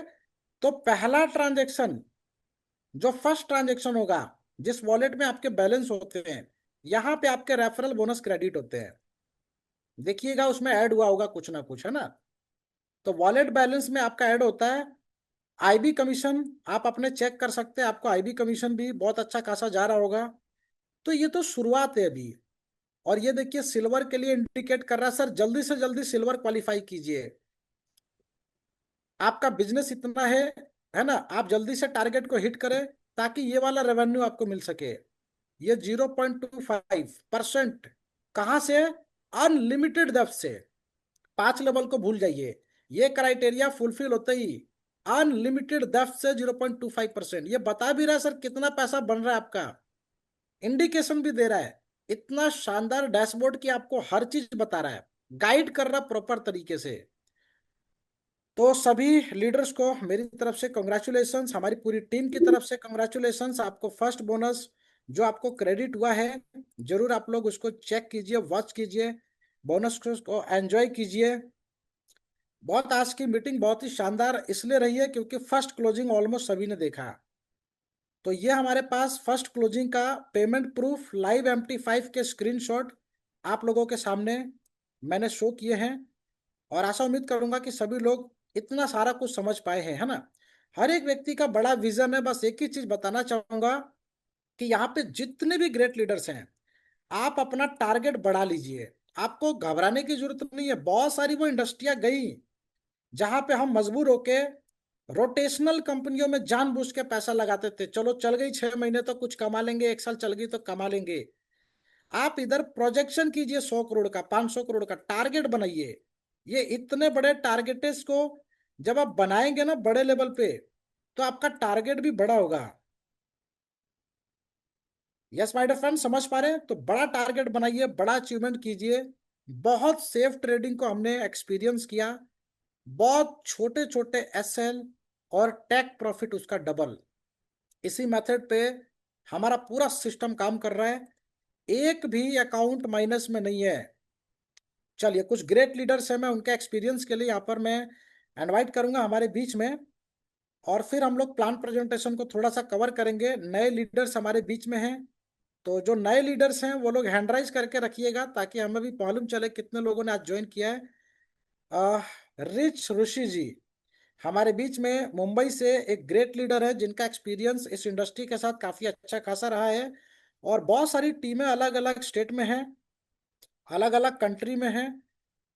तो पहला ट्रांजेक्शन, जो फर्स्ट ट्रांजेक्शन होगा, जिस वॉलेट में आपके बैलेंस होते हैं, यहाँ पे आपके रेफरल बोनस क्रेडिट होते हैं। देखिएगा उसमें ऐड हुआ होगा कुछ ना कुछ, है ना। तो वॉलेट बैलेंस में आपका ऐड होता है IB कमीशन। आप अपने चेक कर सकते हैं, आपको IB कमीशन भी बहुत अच्छा खासा जा रहा होगा। तो ये तो शुरुआत है अभी। और ये देखिए सिल्वर के लिए इंडिकेट कर रहा है, सर जल्दी से जल्दी सिल्वर क्वालिफाई कीजिए, आपका बिजनेस इतना है ना, आप जल्दी से टारगेट को हिट करें ताकि ये वाला रेवेन्यू आपको मिल सके। ये 0.25% कहाँ से, अनलिमिटेड डेप्थ से। 5 लेवल को भूल जाइए, ये क्राइटेरिया फुलफिल होते ही अनलिमिटेड डेप्थ से 0.25%। ये बता भी रहा है सर कितना पैसा बन रहा है आपका, इंडिकेशन भी दे रहा है। इतना शानदार डैशबोर्ड की आपको हर चीज बता रहा है, गाइड कर रहा प्रॉपर तरीके से। तो सभी लीडर्स को मेरी तरफ से कंग्रेचुलेशंस, हमारी पूरी टीम की तरफ से कंग्रेचुलेशंस। आपको फर्स्ट बोनस जो आपको क्रेडिट हुआ है, जरूर आप लोग उसको चेक कीजिए, वॉच कीजिए, बोनस को एंजॉय कीजिए। बहुत आज की मीटिंग बहुत ही शानदार इसलिए रही है क्योंकि फर्स्ट क्लोजिंग ऑलमोस्ट सभी ने देखा। तो ये हमारे पास फर्स्ट क्लोजिंग का पेमेंट प्रूफ लाइव MT5 के स्क्रीनशॉट आप लोगों के सामने मैंने शो किए हैं। और आशा उम्मीद करूंगा कि सभी लोग इतना सारा कुछ समझ पाए हैं, है ना। हर एक व्यक्ति का बड़ा विजन है। बस एक ही चीज बताना चाहूंगा कि यहाँ पे जितने भी ग्रेट लीडर्स हैं, आप अपना टारगेट बढ़ा लीजिए। आपको घबराने की जरूरत नहीं है। बहुत सारी वो इंडस्ट्रियां गई जहां पे हम मजबूर होके रोटेशनल कंपनियों में जानबूझ के पैसा लगाते थे। चलो चल गई 6 महीने तो कुछ कमा लेंगे, एक साल चल गई तो कमा लेंगे। आप इधर प्रोजेक्शन कीजिए, 100 करोड़ का, 500 करोड़ का टारगेट बनाइए। ये इतने बड़े टारगेट्स को जब आप बनाएंगे ना बड़े लेवल पे, तो आपका टारगेट भी बड़ा होगा। यस माय डियर फ्रेंड, समझ पा रहे हैं? तो बड़ा टारगेट बनाइए, बड़ा अचीवमेंट कीजिए। बहुत सेफ ट्रेडिंग को हमने एक्सपीरियंस किया। बहुत छोटे छोटे एसएल और टेक प्रॉफिट उसका डबल। इसी मेथड पे हमारा पूरा सिस्टम काम कर रहा है। एक भी अकाउंट माइनस में नहीं है। चलिए, कुछ ग्रेट लीडर्स हैं, मैं उनके एक्सपीरियंस के लिए यहाँ पर मैं इनवाइट करूंगा हमारे बीच में, और फिर हम लोग प्लान प्रेजेंटेशन को थोड़ा सा कवर करेंगे। नए लीडर्स हमारे बीच में हैं, तो जो नए लीडर्स हैं वो लोग हैंड राइज करके रखिएगा ताकि हमें भी मालूम चले कितने लोगों ने आज ज्वाइन किया है। रिच ऋषि जी हमारे बीच में मुंबई से एक ग्रेट लीडर है, जिनका एक्सपीरियंस इस इंडस्ट्री के साथ काफी अच्छा खासा रहा है। और बहुत सारी टीमें अलग अलग स्टेट में हैं, अलग अलग कंट्री में हैं।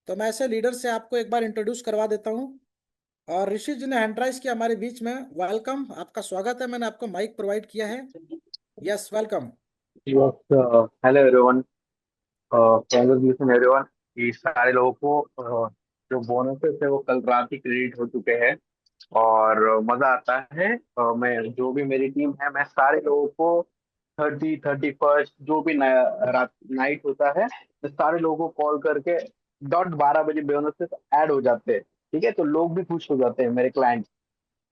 तो मैं ऐसे लीडर से आपको एक बार इंट्रोड्यूस करवा देता हूँ। और ऋषि जी ने हैंड राइज किया हमारे बीच में। वेलकम, आपका स्वागत है। मैंने आपको माइक प्रोवाइड किया है। Yes, welcome. Yes, hello everyone. Congratulations everyone कि सारे लोगों को जो बोनसेस है वो कल रात ही क्रेडिट हो चुके हैं और मजा आता है। मैं जो भी मेरी टीम है मैं सारे लोगों को 30, 31 जो भी रात नाइट होता है मैं सारे लोगों को कॉल करके डॉट 12 बजे बोनसेस ऐड हो जाते हैं। ठीक है, तो लोग भी खुश हो जाते हैं मेरे क्लाइंट।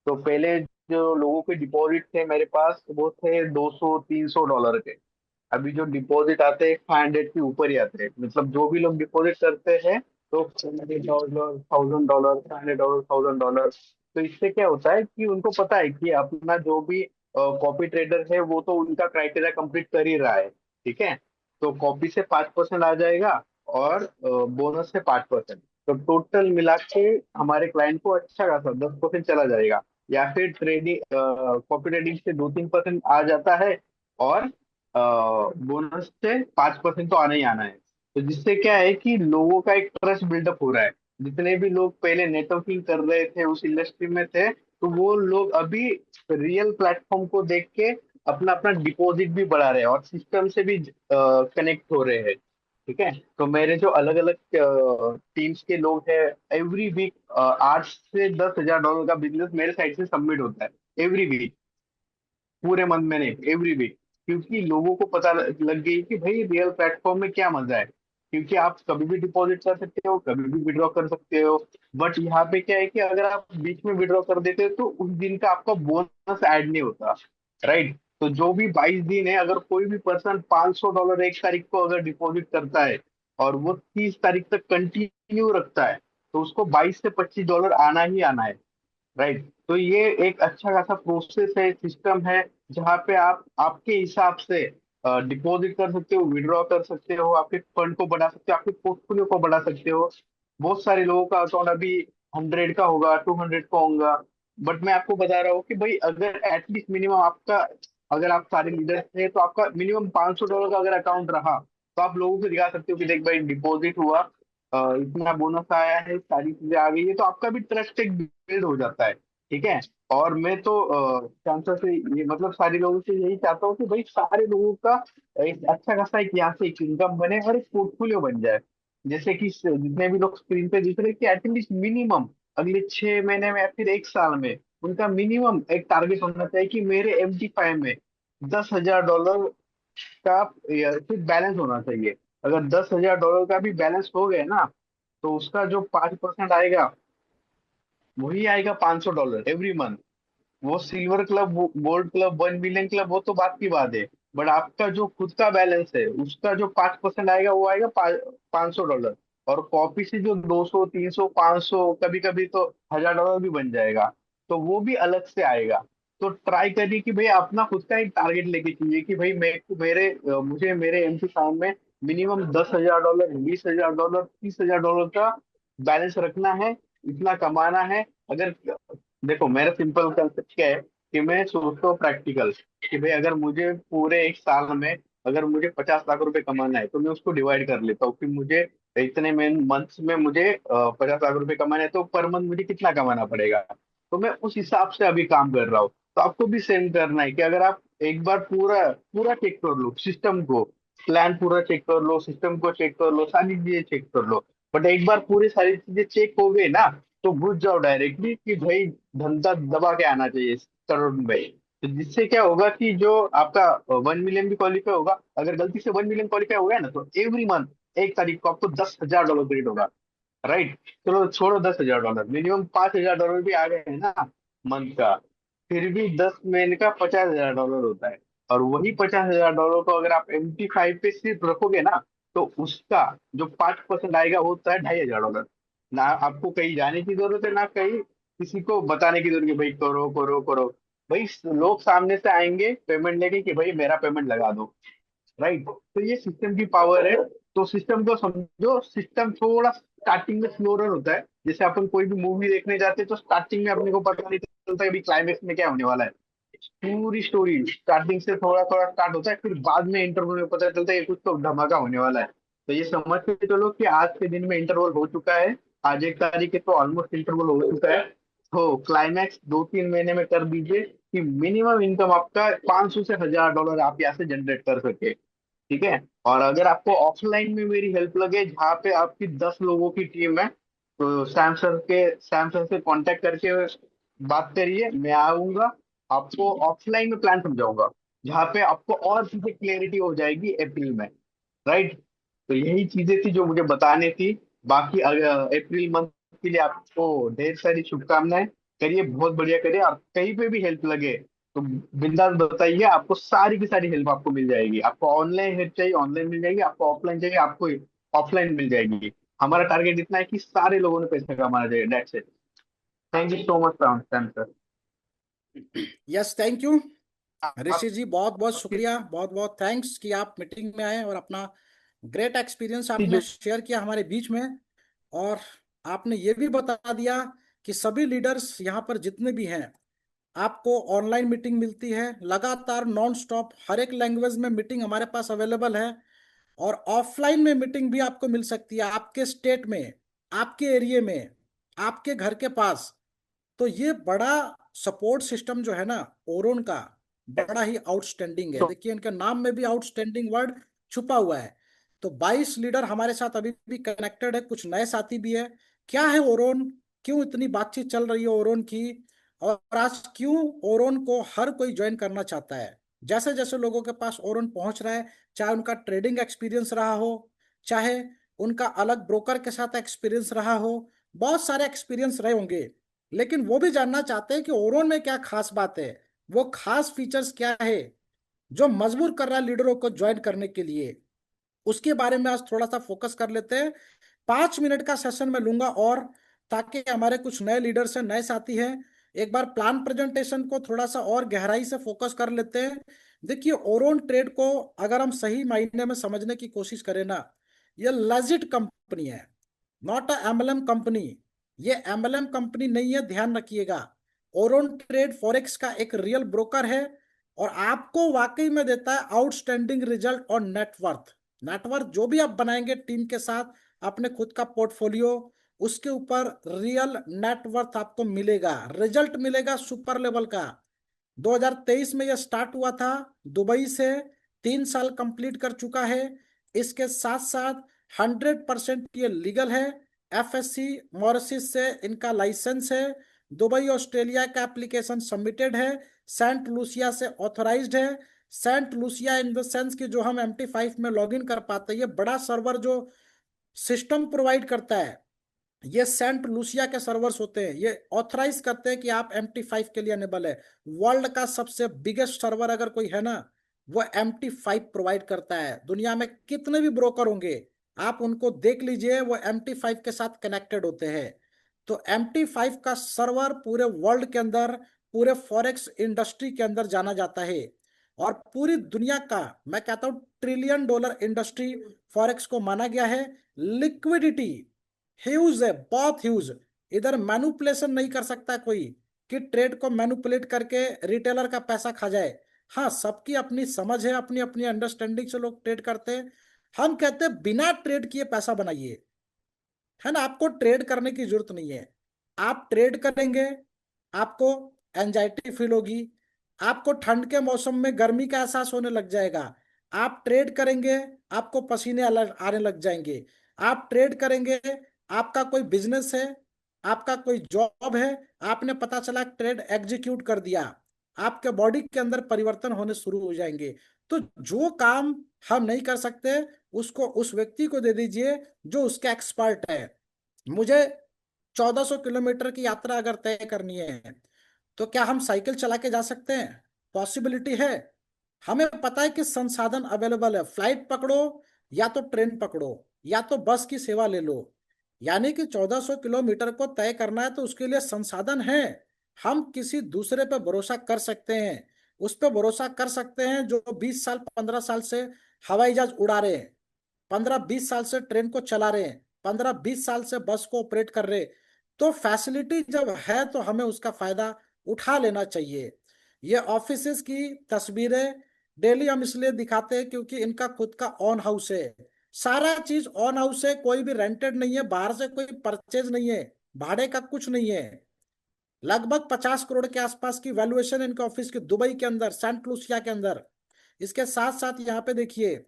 तो पहले जो लोगों के डिपॉजिट थे मेरे पास वो थे 200, 300 डॉलर के। अभी जो डिपॉजिट आते हैं 500 के ऊपर ही आते हैं। मतलब जो भी लोग डिपॉजिट करते हैं तो $100, $1000, $500, $1000। तो इससे क्या होता है कि उनको पता है कि अपना जो भी कॉपी ट्रेडर है वो तो उनका क्राइटेरिया कंप्लीट कर ही रहा है। ठीक है, तो कॉपी से 5% आ जाएगा और बोनस से 5%। तो टोटल मिला के हमारे क्लाइंट को अच्छा खासा 10% चला जाएगा। या फिर ट्रेडिंग कॉपी ट्रेडिंग से 2-3% आ जाता है और बोनस से 5% तो आना ही आना है। तो जिससे क्या है कि लोगों का एक ट्रस्ट बिल्डअप हो रहा है। जितने भी लोग पहले नेटवर्किंग कर रहे थे उस इंडस्ट्री में थे तो वो लोग अभी रियल प्लेटफॉर्म को देख के अपना अपना डिपॉजिट भी बढ़ा रहे हैं और सिस्टम से भी कनेक्ट हो रहे हैं। ठीक है, तो मेरे जो अलग अलग टीम्स के लोग हैं एवरी वीक 8 से 10 हजार डॉलर का बिजनेस मेरे साइड से सबमिट होता है एवरी वीक। पूरे मंथ में नहीं, एवरी वीक। क्योंकि लोगों को पता लग गई कि भाई रियल प्लेटफॉर्म में क्या मजा है। क्योंकि आप कभी भी डिपॉजिट कर सकते हो, कभी भी विड्रॉ कर सकते हो। बट यहाँ पे क्या है कि अगर आप बीच में विड्रॉ कर देते हो तो उस दिन का आपका बोनस ऐड नहीं होता। राइट, तो जो भी 22 दिन है अगर कोई भी पर्सन $500 एक तारीख को अगर डिपॉजिट करता है और वो 30 तारीख तक कंटिन्यू रखता है तो उसको 22 से 25 डॉलर आना ही आना है। राइट, तो ये एक अच्छा खासा प्रोसेस है, सिस्टम है जहाँ पे आप आपके हिसाब से डिपॉजिट कर सकते हो, विड्रॉ कर सकते हो, आपके फंड को बढ़ा सकते हो, आपके पोर्टफोलियो को बढ़ा सकते हो। बहुत सारे लोगों का अकाउंट अभी 100 का होगा, 200 का होगा। बट मैं आपको बता रहा हूँ कि भाई अगर एटलीस्ट मिनिमम आपका, अगर आप सारे लीडर्स थे तो आपका मिनिमम $500 का अगर अकाउंट रहा तो आप लोगों को दिखा सकते हो कि देख भाई डिपॉजिट हुआ, इतना बोनस आया है, सारी चीजें आ गई है। तो आपका भी ट्रस्ट एक बिल्ड हो जाता है। ठीक है, और मैं तो चांसर से ये मतलब सारे लोगों से यही चाहता हूँ कि भाई सारे लोगों का एक अच्छा खासा एक यहाँ से एक इनकम बने और एक पोर्टफोलियो बन जाए। जैसे कि जितने भी लोग स्क्रीन पे दिख रहे हैं कि एटलीस्ट मिनिमम अगले 6 महीने में या फिर एक साल में उनका मिनिमम एक टारगेट होना चाहिए कि मेरे MT5 में $10,000 का फिर बैलेंस होना चाहिए। अगर $10,000 का भी बैलेंस हो गया ना तो उसका जो 5% आएगा वही आएगा $500 एवरी मंथ। वो silver club, gold club, 1 million club वो तो बात की बात है। बट आपका जो खुद का बैलेंस है उसका जो 5% आएगा वो आएगा $500। और कॉपी से जो 200, 300, 500 कभी कभी तो $1,000 भी बन जाएगा। तो वो भी अलग से आएगा। तो ट्राई करिए कि भाई अपना खुद का एक टारगेट लेके चाहिए कि भाई मुझे मेरे MT फार्म में मिनिमम $10,000, $20,000, $30,000 का बैलेंस रखना है, इतना कमाना है। अगर देखो मेरा सिंपल कंसेप्ट क्या है कि मैं सोचता हूँ प्रैक्टिकल, कि भाई अगर मुझे पूरे एक साल में अगर मुझे 50 लाख रुपए कमाना है तो मैं उसको डिवाइड कर लेता हूँ कि मुझे इतने मंथ्स में मुझे 50 लाख रुपए कमाना है, तो पर मंथ मुझे कितना कमाना पड़ेगा। तो मैं उस हिसाब से अभी काम कर रहा हूँ। तो आपको भी सेम करना है कि अगर आप एक बार पूरा पूरा चेक कर लो सिस्टम को, प्लान पूरा चेक कर लो, सिस्टम को चेक कर लो, सारी चीजें चेक कर लो। बट एक बार पूरी सारी चीजें चेक हो गई ना, तो घुस जाओ डायरेक्टली कि भाई धंधा दबा के आना चाहिए करोड़ में। तो जिससे क्या होगा कि जो आपका 1 मिलियन भी क्वालिफाई होगा, अगर गलती से 1 मिलियन क्वालिफाई हो गया ना, तो एवरी मंथ 1 तारीख को आपको $10,000 क्रेडिट होगा। राइट। चलो छोड़ो $10,000, मिनिमम $5,000 भी आ गए हैं ना मंथ का, फिर भी 10 महीने का $50,000 होता है। और वही $50,000 को अगर आप MT5 पे सिर्फ रखोगे ना, तो उसका जो 5% आएगा वो होता है $2,500। ना आपको कहीं जाने की जरूरत है, ना कहीं किसी को बताने की जरूरत है भाई करो करो करो। भाई लोग सामने से आएंगे पेमेंट लेके कि भाई मेरा पेमेंट लगा दो। राइट। तो ये सिस्टम की पावर है। तो सिस्टम को समझो, सिस्टम थोड़ा स्टार्टिंग में स्लोअर होता है। जैसे अपन कोई भी मूवी देखने जाते हैं तो स्टार्टिंग में अपने को पता नहीं चलता है अभी क्लाइमेक्स में क्या होने वाला है। पूरी स्टोरी स्टार्टिंग से थोड़ा थोड़ा स्टार्ट होता है, फिर बाद में इंटरवल में पता चलता है कि कुछ तो धमाका होने वाला है। तो ये समझ के चलो कि आज के दिन में इंटरवल हो चुका है। आज 1 तारीख है तो ऑलमोस्ट इंटरवल हो चुका है। तो क्लाइमैक्स 2-3 महीने में कर दीजिए कि मिनिमम इनकम आपका 500 से $1,000 आप यहाँ से जनरेट कर सके। ठीक है। और अगर आपको ऑफलाइन में मेरी हेल्प लगे, जहाँ पे आपकी 10 लोगों की टीम है, तो सैमसंग से कांटेक्ट करके बात करिए, मैं आऊंगा, आपको ऑफलाइन में प्लान समझाऊंगा, जहाँ पे आपको और चीजें क्लियरिटी हो जाएगी अप्रैल में। राइट। तो यही चीजें थी जो मुझे बतानी थी। बाकी अप्रैल मंथ के लिए आपको ढेर सारी शुभकामनाएं। करिए, बहुत बढ़िया करिए। और कहीं पे भी हेल्प लगे तो बिंदास बताइए, आपको सारी की सारी हेल्प आपको मिल जाएगी। आपको ऑनलाइन हेल्प चाहिए ऑनलाइन मिल जाएगी, आपको ऑफलाइन चाहिए आपको ऑफलाइन मिल जाएगी। हमारा टारगेट इतना है कि सारे लोगों ने पैसे कमाना चाहिए। That's it. Thank you so much sir. Yes, thank you Rishi ji, बहुत बहुत शुक्रिया, बहुत बहुत थैंक्स कि आप मीटिंग में आए और अपना ग्रेट एक्सपीरियंस आपने शेयर किया हमारे बीच में। और आपने ये भी बता दिया कि सभी लीडर्स यहाँ पर जितने भी हैं, आपको ऑनलाइन मीटिंग मिलती है लगातार नॉन स्टॉप, हर एक लैंग्वेज में मीटिंग हमारे पास अवेलेबल है। और ऑफलाइन में मीटिंग भी आपको मिल सकती है आपके स्टेट में, आपके एरिया में, आपके घर के पास। तो ये बड़ा सपोर्ट सिस्टम जो है ना ओरोन का, बड़ा ही आउटस्टैंडिंग है। देखिए इनके नाम में भी आउटस्टैंडिंग वर्ड छुपा हुआ है। तो 22 लीडर हमारे साथ अभी भी कनेक्टेड है, कुछ नए साथी भी है। क्या है ओरोन, क्यों इतनी बातचीत चल रही है ओरोन की, और आज क्यों ओरोन को हर कोई ज्वाइन करना चाहता है। जैसे जैसे लोगों के पास ओरोन पहुंच रहा है, चाहे उनका ट्रेडिंग एक्सपीरियंस रहा हो, चाहे उनका अलग ब्रोकर के साथ एक्सपीरियंस रहा हो, बहुत सारे एक्सपीरियंस रहे होंगे, लेकिन वो भी जानना चाहते हैं कि ओरोन में क्या खास बात है, वो खास फीचर्स क्या है जो मजबूर कर रहा है लीडरों को ज्वाइन करने के लिए। उसके बारे में आज थोड़ा सा फोकस कर लेते हैं। 5 मिनट का सेशन मैं लूंगा, और ताकि हमारे कुछ नए लीडर्स हैं, नए साथी हैं, एक बार प्लान प्रेजेंटेशन को थोड़ा सा और गहराई से फोकस कर लेते हैं। देखिए ओरोन ट्रेड को अगर हम सही मायने में समझने की कोशिश करें ना, ये लेजिट कंपनी है, नॉट अ एमएलएम कंपनी। ये एमएलएम कंपनी नहीं है, ध्यान रखिएगा। ओरोन ट्रेड फॉरेक्स का एक रियल ब्रोकर है, और आपको वाकई में देता है आउटस्टैंडिंग रिजल्ट और नेटवर्थ। नेटवर्थ जो भी आप बनाएंगे टीम के साथ, अपने खुद का पोर्टफोलियो, उसके ऊपर रियल नेटवर्थ आपको मिलेगा, रिजल्ट मिलेगा सुपर लेवल का। 2023 में यह स्टार्ट हुआ था दुबई से, 3 साल कंप्लीट कर चुका है। इसके साथ साथ 100% ये लीगल है। एफएससी मॉरिशस से इनका लाइसेंस है, दुबई ऑस्ट्रेलिया का एप्लीकेशन सबमिटेड है, सेंट लूसिया से ऑथराइज्ड है। Saint Lucia in the sense कि जो हम MT5 में लॉगिन कर पाते हैं, ये बड़ा सर्वर जो सिस्टम प्रोवाइड करता है, ये सेंट लूसिया के सर्वर्स होते हैं, ये ऑथराइज करते हैं कि आप MT5 के लिए अनेबल है। वर्ल्ड का सबसे बिगेस्ट सर्वर अगर कोई है ना, वो MT5 प्रोवाइड करता है। दुनिया में कितने भी ब्रोकर होंगे, आप उनको देख लीजिए, वो MT5 के साथ कनेक्टेड होते हैं। तो MT5 का सर्वर पूरे वर्ल्ड के अंदर, पूरे फॉरेक्स इंडस्ट्री के अंदर जाना जाता है। और पूरी दुनिया का, मैं कहता हूं $1 ट्रिलियन इंडस्ट्री फॉरेक्स को माना गया है। लिक्विडिटी ह्यूज है, बहुत ह्यूज। इधर मैनुपुलेशन नहीं कर सकता कोई कि ट्रेड को मैनुपुलेट करके रिटेलर का पैसा खा जाए। हाँ, सबकी अपनी समझ है, अपनी अपनी अंडरस्टैंडिंग से लोग ट्रेड करते हैं। हम कहते हैं बिना ट्रेड किए पैसा बनाइए, है ना। आपको ट्रेड करने की जरूरत नहीं है। आप ट्रेड करेंगे, आपको एंजाइटी फील होगी, आपको ठंड के मौसम में गर्मी का एहसास होने लग जाएगा। आप ट्रेड करेंगे, आपको पसीने आने लग जाएंगे। आप ट्रेड करेंगे, आपका कोई बिजनेस है, आपका कोई जॉब है, आपने पता चला ट्रेड एग्जीक्यूट कर दिया, आपके बॉडी के अंदर परिवर्तन होने शुरू हो जाएंगे। तो जो काम हम नहीं कर सकते, उसको उस व्यक्ति को दे दीजिए जो उसका एक्सपर्ट है। मुझे 1400 किलोमीटर की यात्रा अगर तय करनी है, तो क्या हम साइकिल चला के जा सकते हैं? पॉसिबिलिटी है। हमें पता है कि संसाधन अवेलेबल है, फ्लाइट पकड़ो या तो ट्रेन पकड़ो या तो बस की सेवा ले लो। यानी कि 1400 किलोमीटर को तय करना है तो उसके लिए संसाधन है। हम किसी दूसरे पे भरोसा कर सकते हैं, उस पर भरोसा कर सकते हैं जो 20 साल 15 साल से हवाई जहाज उड़ा रहे हैं, 15 20 साल से ट्रेन को चला रहे हैं, 15 20 साल से बस को ऑपरेट कर रहे। तो फैसिलिटी जब है तो हमें उसका फायदा उठा लेना चाहिए। ये ऑफिसेज की तस्वीरें डेली हम इसलिए दिखाते हैं क्योंकि इनका खुद का ऑन हाउस है। सारा चीज ऑन हाउस है, कोई भी रेंटेड नहीं है, बाहर से कोई परचेज नहीं है, भाड़े का कुछ नहीं है। लगभग 50 करोड़ के आसपास की वैल्यूएशन इनके ऑफिस की, दुबई के अंदर, सेंट लूसिया के अंदर। इसके साथ साथ यहाँ पे देखिए,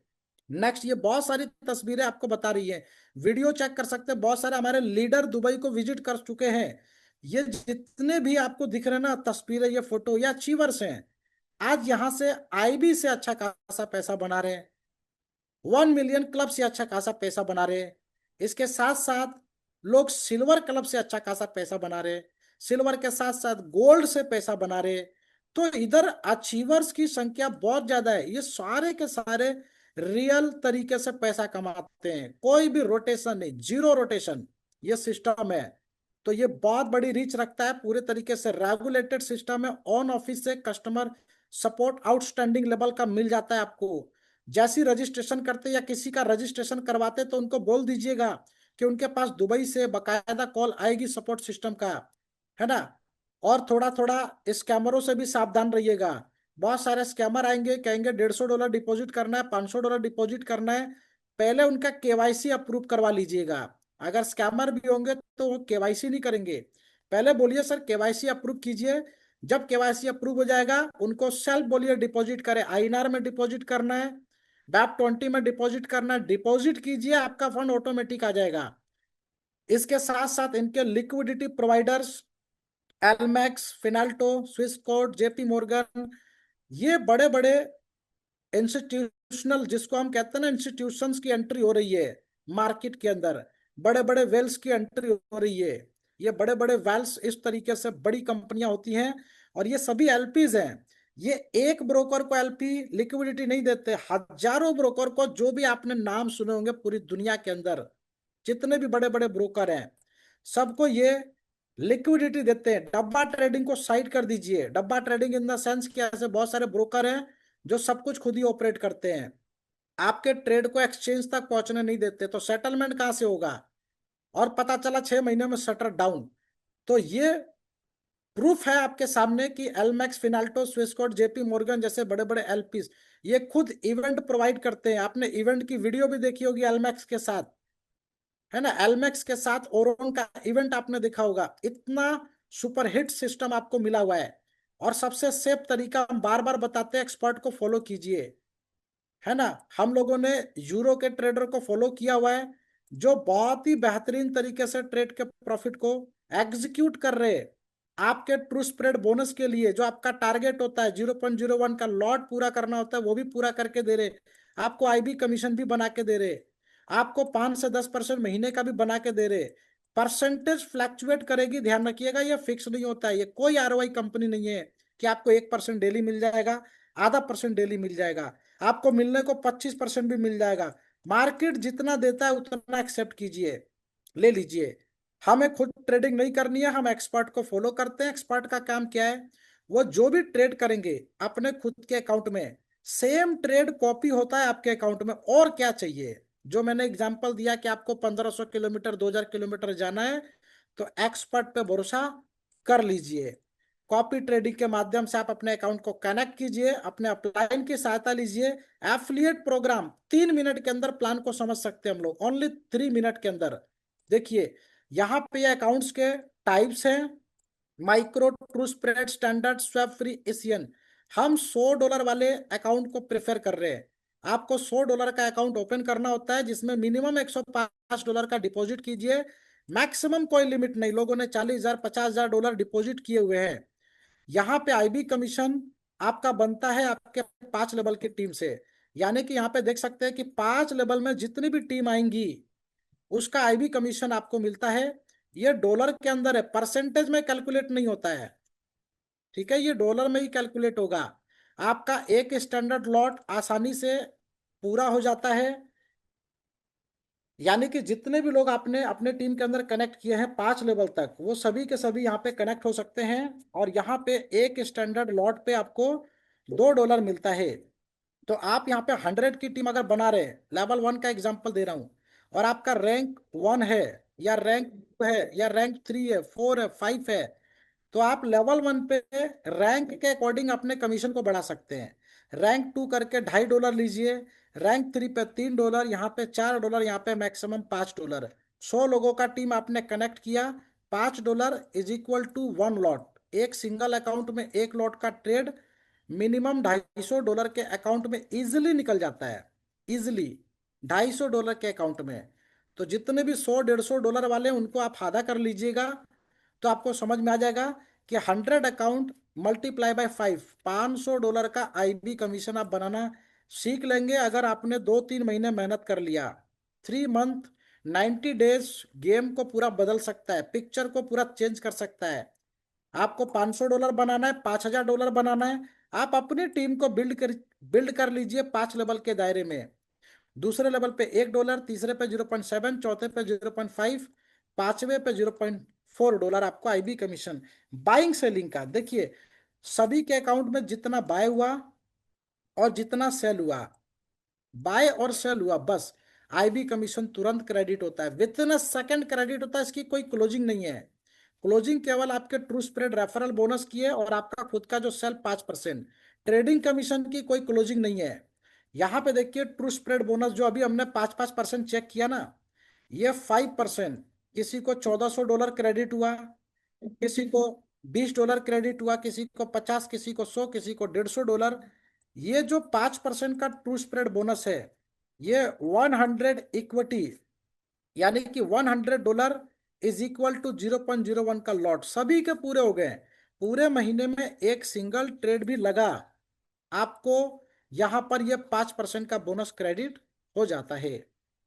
नेक्स्ट ये बहुत सारी तस्वीरें आपको बता रही है, वीडियो चेक कर सकते हैं। बहुत सारे हमारे लीडर दुबई को विजिट कर चुके हैं। ये जितने भी आपको दिख रहे हैं ना तस्वीरें, ये फोटो, ये अचीवर्स हैं। आज यहाँ से आईबी से अच्छा खासा पैसा बना रहे हैं, 1 मिलियन क्लब से अच्छा खासा पैसा बना रहे हैं। इसके साथ साथ लोग सिल्वर क्लब से अच्छा खासा पैसा बना रहे हैं, सिल्वर के साथ साथ गोल्ड से पैसा बना रहे हैं। तो इधर अचीवर्स की संख्या बहुत ज्यादा है। ये सारे के सारे रियल तरीके से पैसा कमाते हैं, कोई भी रोटेशन नहीं, जीरो रोटेशन ये सिस्टम है। तो ये बहुत बड़ी रीच रखता है, पूरे तरीके से रेगुलेटेड सिस्टम है। ऑन ऑफिस से कस्टमर सपोर्ट आउटस्टैंडिंग लेवल का मिल जाता है आपको। जैसी रजिस्ट्रेशन करते या किसी का रजिस्ट्रेशन करवाते तो उनको बोल दीजिएगा कि उनके पास दुबई से बकायदा कॉल आएगी सपोर्ट सिस्टम का, है ना। और थोड़ा थोड़ा स्कैमरों से भी सावधान रहिएगा। बहुत सारे स्कैमर आएंगे, कहेंगे $150 डिपॉजिट करना है, $500 डिपॉजिट करना है। पहले उनका केवाईसी अप्रूव करवा लीजिएगा। अगर स्कैमर भी होंगे तो वो केवाईसी नहीं करेंगे। पहले बोलिए सर केवाईसी अप्रूव कीजिए। जब केवाईसी अप्रूव हो जाएगा उनको सेल्फ बोलिए डिपॉजिट करें, आईएनआर में डिपॉजिट करना है, बैप 20 में डिपॉजिट करना है, डिपॉजिट कीजिए, आपका फंड ऑटोमेटिक आ जाएगा। इसके साथ साथ इनके liquidity providers LMAX, Finalto, Swissquote, JP Morgan, ये बड़े बड़े इंस्टीट्यूशनल, जिसको हम कहते हैं ना इंस्टीट्यूशंस की एंट्री हो रही है मार्केट के अंदर। बड़े बड़े वेल्स की एंट्री हो रही है। ये बड़े बड़े वेल्स इस तरीके से बड़ी कंपनियां होती हैं और ये सभी एलपीज हैं। ये एक ब्रोकर को एलपी लिक्विडिटी नहीं देते, हजारों ब्रोकर को, जो भी आपने नाम सुने होंगे पूरी दुनिया के अंदर जितने भी बड़े बड़े ब्रोकर हैं सबको ये लिक्विडिटी देते हैं। डब्बा ट्रेडिंग को साइड कर दीजिए। डब्बा ट्रेडिंग इन द सेंस कि ऐसे बहुत सारे ब्रोकर हैं जो सब कुछ खुद ही ऑपरेट करते हैं, आपके ट्रेड को एक्सचेंज तक पहुंचने नहीं देते, तो सेटलमेंट कहां से होगा? और पता चला 6 महीने में शटर डाउन। तो ये प्रूफ है आपके सामने कि एलमैक्स, फिनाल्टो, स्विसकोट, जेपी मॉर्गन जैसे बड़े बड़े एलपीस ये खुद इवेंट प्रोवाइड करते हैं। आपने इवेंट की वीडियो भी देखी होगी एलमैक्स के साथ, है ना। एलमैक्स के साथ ओरोन का इवेंट आपने देखा होगा। इतना सुपरहिट सिस्टम आपको मिला हुआ है और सबसे सेफ तरीका हम बार बार बताते हैं, एक्सपर्ट को फॉलो कीजिए, है ना। हम लोगों ने यूरो के ट्रेडर को फॉलो किया हुआ है जो बहुत ही बेहतरीन तरीके से ट्रेड के प्रॉफिट को एग्जीक्यूट कर रहे हैं। आपके ट्रू स्प्रेड बोनस के लिए जो आपका टारगेट होता है 0.01 का लॉट पूरा करना होता है, वो भी पूरा करके दे रहे। आपको आईबी कमीशन भी बना के दे रहे, आपको 5 से 10% महीने का भी बना के दे रहे। परसेंटेज फ्लैक्चुएट करेगी, ध्यान रखिएगा, ये फिक्स नहीं होता है। ये कोई आरओआई कंपनी नहीं है कि आपको 1% डेली मिल जाएगा, आधा परसेंट डेली मिल जाएगा। आपको मिलने को 25% भी मिल जाएगा। मार्केट जितना देता है उतना एक्सेप्ट कीजिए, ले लीजिए। हमें खुद ट्रेडिंग नहीं करनी है, हम एक्सपर्ट को फॉलो करते हैं। एक्सपर्ट का काम क्या है? वो जो भी ट्रेड करेंगे अपने खुद के अकाउंट में सेम ट्रेड कॉपी होता है आपके अकाउंट में, और क्या चाहिए? जो मैंने एग्जांपल दिया कि आपको 1500 किलोमीटर 2000 किलोमीटर जाना है, तो एक्सपर्ट पे भरोसा कर लीजिए। कॉपी ट्रेडिंग के माध्यम से आप अपने अकाउंट को कनेक्ट कीजिए, अपने अपलाइन की सहायता लीजिए। एफिलिएट प्रोग्राम 3 मिनट के अंदर प्लान को समझ सकते हैं हम लोग, ओनली 3 मिनट के अंदर। देखिए यहाँ पे ये अकाउंट्स के टाइप्स हैं, micro, true spread, standard, swap free, Asian. हम $100 वाले अकाउंट को प्रेफर कर रहे हैं। आपको $100 का अकाउंट ओपन करना होता है, जिसमें मिनिमम $105 का डिपॉजिट कीजिए, मैक्सिमम कोई लिमिट नहीं। लोगों ने 40,000 $50,000 डिपॉजिट किए हुए हैं। यहाँ पे आईबी कमीशन आपका बनता है आपके 5 लेवल की टीम से। यानी कि यहाँ पे देख सकते हैं कि 5 लेवल में जितनी भी टीम आएंगी उसका आईबी कमीशन आपको मिलता है। ये डॉलर के अंदर है, परसेंटेज में कैलकुलेट नहीं होता है, ठीक है, ये डॉलर में ही कैलकुलेट होगा। आपका एक स्टैंडर्ड लॉट आसानी से पूरा हो जाता है। यानी कि जितने भी लोग आपने अपने टीम के अंदर कनेक्ट किए हैं 5 लेवल तक, वो सभी के सभी यहाँ पे कनेक्ट हो सकते हैं। और यहाँ पे एक स्टैंडर्ड लॉट पे आपको $2 मिलता है। तो आप यहाँ पे 100 की टीम अगर बना रहे हैं, लेवल 1 का एग्जांपल दे रहा हूँ, और आपका रैंक 1 है या रैंक 2 है या रैंक 3 है, 4 है, 5 है, तो आप लेवल 1 पे रैंक के अकॉर्डिंग अपने कमीशन को बढ़ा सकते हैं। रैंक 2 करके $2.5 लीजिए, रैंक 3 पे $3, यहाँ पे $4, यहाँ पे मैक्सिमम $5। 100 लोगों का टीम आपने कनेक्ट किया, $5 इज इक्वल टू 1 लॉट। एक सिंगल अकाउंट में 1 लॉट का ट्रेड मिनिमम $250 के अकाउंट में इजिली निकल जाता है, इजिली $250 के अकाउंट में। तो जितने भी 100 $150 वाले हैं उनको आप आधा कर लीजिएगा, तो आपको समझ में आ जाएगा कि 100 अकाउंट मल्टीप्लाई बाय 5, $500 का आईबी कमीशन आप बनाना सीख लेंगे अगर आपने 2-3 महीने मेहनत कर लिया। 3 मंथ 90 डेज गेम को पूरा बदल सकता है, पिक्चर को पूरा चेंज कर सकता है। आपको $500 बनाना है, $5,000 बनाना है, आप अपनी टीम को बिल्ड कर लीजिए 5 लेवल के दायरे में। दूसरे लेवल पे $1, तीसरे पे 0.7, चौथे पे 0.5, पांचवे पे $0.4 आपको आईबी कमीशन। बाइंग सेलिंग का देखिए, सभी के अकाउंट में जितना बाय हुआ और जितना सेल हुआ, बाय और सेल हुआ, बस आईबी कमीशन तुरंत क्रेडिट होता है, with in a second credit होता है। इसकी कोई क्लोजिंग नहीं है। क्लोजिंग केवल आपके ट्रू स्प्रेड रेफरल बोनस की है और आपका खुद का जो सेल 5%। ट्रेडिंग कमीशन की कोई क्लोजिंग नहीं है। यहाँ पे देखिए ट्रू स्प्रेड बोनस जो अभी हमने 5-5% चेक किया ना, ये 5%। किसी को $1,400 क्रेडिट हुआ, किसी को $20 क्रेडिट हुआ, किसी को 50, किसी को 100, किसी को $150। ये जो 5% का ट्रू स्प्रेड बोनस है, ये 100 इक्विटी, यानी कि $100 इज इक्वल टू 0.01 का लॉट, सभी के पूरे हो गए। पूरे महीने में एक सिंगल ट्रेड भी लगा, आपको यहां पर ये 5% का बोनस क्रेडिट हो जाता है,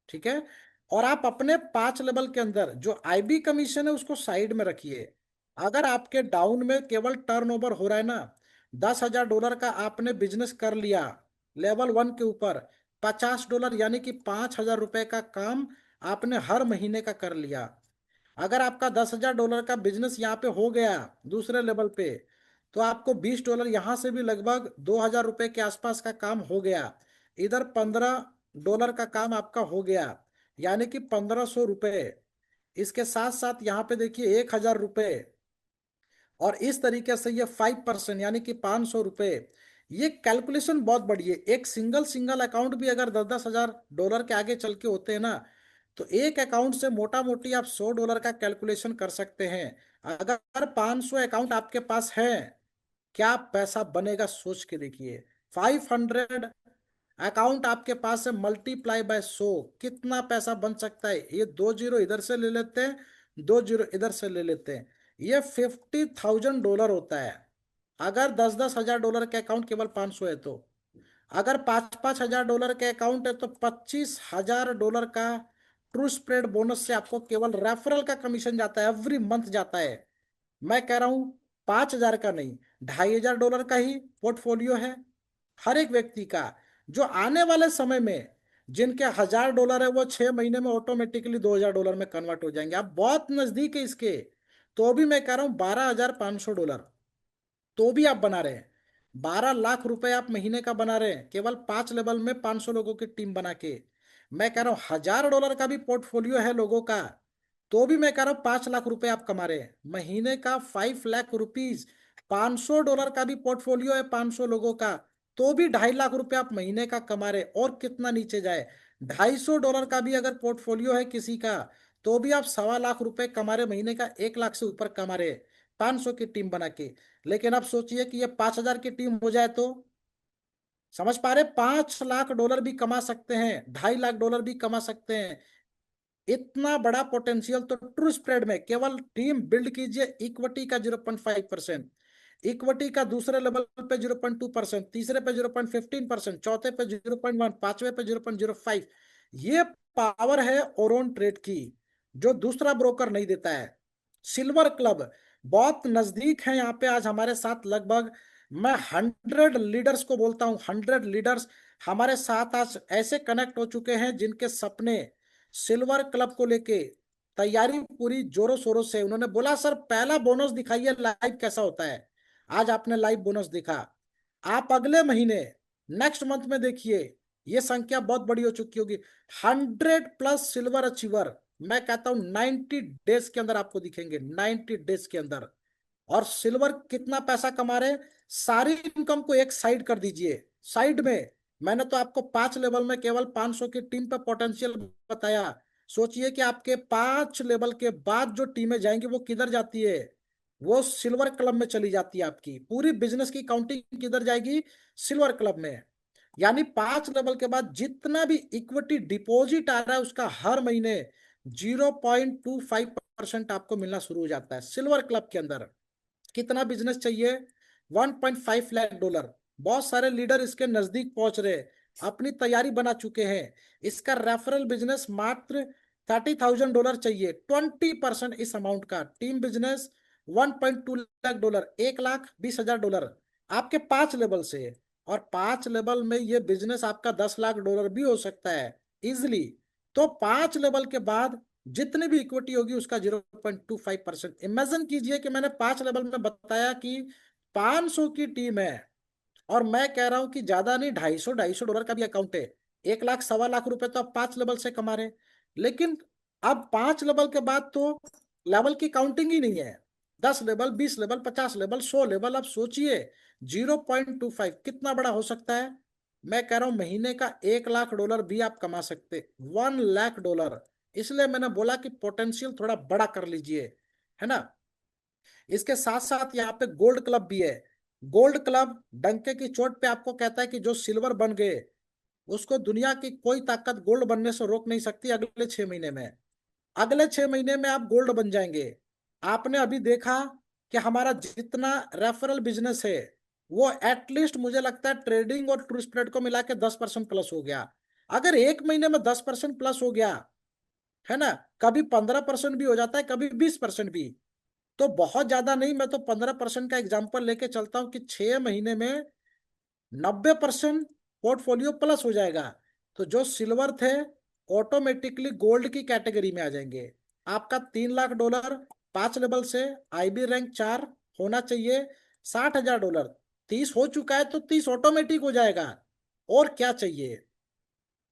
ठीक है। और आप अपने 5 लेवल के अंदर जो आईबी कमीशन है उसको साइड में रखिए। अगर आपके डाउन में केवल टर्नओवर हो रहा है ना, $10,000 का आपने बिजनेस कर लिया लेवल 1 के ऊपर, $50 यानी कि $5,000 का काम आपने हर महीने का कर लिया। अगर आपका $10,000 का बिजनेस यहाँ पे हो गया दूसरे लेवल पे, तो आपको $20 यहाँ से भी लगभग $2,000 के आसपास का काम हो गया। इधर $15 का काम आपका हो गया, यानी कि $1,500। इसके साथ साथ यहाँ पे देखिए $1,000, और इस तरीके से ये 5% यानी कि $500। ये कैलकुलेशन बहुत बड़ी है। एक सिंगल सिंगल अकाउंट भी अगर $10,000 के आगे चल के होते हैं ना, तो एक अकाउंट से मोटा मोटी आप $100 का कैलकुलेशन कर सकते हैं। अगर 500 अकाउंट आपके पास है, क्या पैसा बनेगा सोच के देखिए। 500 अकाउंट आपके पास है, मल्टीप्लाई बाय 100, कितना पैसा बन सकता है। ये 2 जीरो इधर से ले लेते हैं, 2 जीरो इधर से ले लेते हैं, ये $50,000 होता है। अगर 10-10 हजार के अकाउंट केवल 500 है तो, अगर 5-5 हजार के अकाउंट है तो $25,000 का ट्रू स्प्रेड बोनस से आपको केवल रेफरल का कमीशन जाता है, एवरी मंथ जाता है। मैं कह रहा हूं 5,000 का नहीं, $2,500 का ही पोर्टफोलियो है हर एक व्यक्ति का, जो आने वाले समय में जिनके $1,000 है वो 6 महीने में ऑटोमेटिकली $2,000 में कन्वर्ट हो जाएंगे। आप बहुत नजदीक है इसके। तो भी मैं कह रहा हूं $12,500, तो भी आप बना रहे हैं। 12 लाख रुपए आप महीने का बना रहे हैं केवल 5 लेवल में 500 लोगों की टीम बना के। मैं कह रहा हूं $1000 का भी पोर्टफोलियो है लोगों का, तो भी मैं कह रहा हूं 5 लाख रुपए आप कमा रहे हैं महीने का, 5 लाख रुपीज। $500 का भी पोर्टफोलियो है 500 लोगों का, तो भी 2.5 लाख रुपए आप महीने का कमा रहे। और कितना नीचे जाए, $250 का भी अगर पोर्टफोलियो है किसी का, तो भी आप 1.25 लाख रुपए कमा रहे महीने का, 1 लाख से ऊपर कमा रहे 500 की टीम बना के। लेकिन अब सोचिए कि ये 5,000 की टीम हो जाए तो, समझ पा रहे, $5 लाख भी कमा सकते हैं, $2.5 लाख भी कमा सकते हैं। इतना बड़ा पोटेंशियल तो ट्रू स्प्रेड में, केवल टीम बिल्ड कीजिए, इक्विटी का 0.5%, इक्विटी का दूसरे लेवल पे 0.2%, तीसरे पे 0.15%, चौथे पे 0.1, पांचवे पे 0.05। ये पावर है ओरोन ट्रेड की, जो दूसरा ब्रोकर नहीं देता है। सिल्वर क्लब बहुत नजदीक है यहाँ पे आज हमारे साथ, लगभग मैं 100 लीडर्स को बोलता हूँ, 100 लीडर्स हमारे साथ आज ऐसे कनेक्ट हो चुके हैं जिनके सपने सिल्वर क्लब को लेके, तैयारी पूरी जोरों शोरों से। उन्होंने बोला सर पहला बोनस दिखाइए लाइव कैसा होता है। आज आपने लाइव बोनस दिखा, आप अगले महीने नेक्स्ट मंथ में देखिए, ये संख्या बहुत बड़ी हो चुकी होगी। 100+ सिल्वर अचीवर मैं कहता हूं 90 डेज के अंदर आपको दिखेंगे, 90 डेज के अंदर। और सिल्वर कितना पैसा कमा रहे हैं, सारी इनकम को एक साइड कर दीजिए, साइड में मैंने तो आपको 5 लेवल में केवल 500 की टीम पे पोटेंशियल बताया। सोचिए कि आपके 5 लेवल के बाद जो टीमें जाएंगी वो किधर जाती है, वो सिल्वर क्लब में चली जाती है। आपकी पूरी बिजनेस की काउंटिंग किधर जाएगी, सिल्वर क्लब में। यानी 5 लेवल के बाद जितना भी इक्विटी डिपॉजिट आ रहा है उसका हर महीने 0.25% आपको मिलना शुरू हो जाता है सिल्वर क्लब के अंदर। कितना बिजनेस चाहिए, $1.5 लाख। बहुत सारे लीडर इसके नजदीक पहुंच रहे, अपनी तैयारी बना चुके हैं। इसका रेफरल बिजनेस मात्र $30,000 चाहिए, 20% इस अमाउंट का। टीम बिजनेस $1.2 लाख, $1,20,000 आपके 5 लेवल से। और 5 लेवल में ये बिजनेस आपका $10 लाख भी हो सकता है इजिली। तो 5 लेवल के बाद जितनी भी इक्विटी होगी उसका 0.25%। इमेजिन कीजिए कि मैंने 5 लेवल में बताया कि 500 की टीम है, और मैं कह रहा हूं कि ज्यादा नहीं, $250 का भी अकाउंट है, 1 लाख $1.25 तो आप 5 लेवल से कमा रहे। लेकिन अब 5 लेवल के बाद तो लेवल की काउंटिंग ही नहीं है, 10 लेवल, 20 लेवल, 50 लेवल, 100 लेवल। अब सोचिए 0.25 कितना बड़ा हो सकता है। मैं कह रहा हूं महीने का $1 लाख भी आप कमा सकते, $1 लाख। इसलिए मैंने बोला कि पोटेंशियल थोड़ा बड़ा कर लीजिए, है ना। इसके साथ साथ यहाँ पे गोल्ड क्लब भी है। गोल्ड क्लब डंके की चोट पे आपको कहता है कि जो सिल्वर बन गए उसको दुनिया की कोई ताकत गोल्ड बनने से रोक नहीं सकती। अगले 6 महीने में, अगले 6 महीने में आप गोल्ड बन जाएंगे। आपने अभी देखा कि हमारा जितना रेफरल बिजनेस है वो एटलीस्ट मुझे लगता है ट्रेडिंग और ट्रू स्प्रेड को मिला के 10% प्लस हो गया। अगर एक महीने में 10% प्लस हो गया, है ना, कभी 15% भी हो जाता है, कभी 20% भी, तो बहुत ज्यादा नहीं। मैं तो 15% का एग्जाम्पल लेके चलता हूं कि 6 महीने में 90% पोर्टफोलियो प्लस हो जाएगा। तो जो सिल्वर थे ऑटोमेटिकली गोल्ड की कैटेगरी में आ जाएंगे। आपका $3 लाख 5 लेवल से, IB रैंक 4 होना चाहिए, $60,000। 30 हो चुका है तो 30 ऑटोमेटिक हो जाएगा। और क्या चाहिए,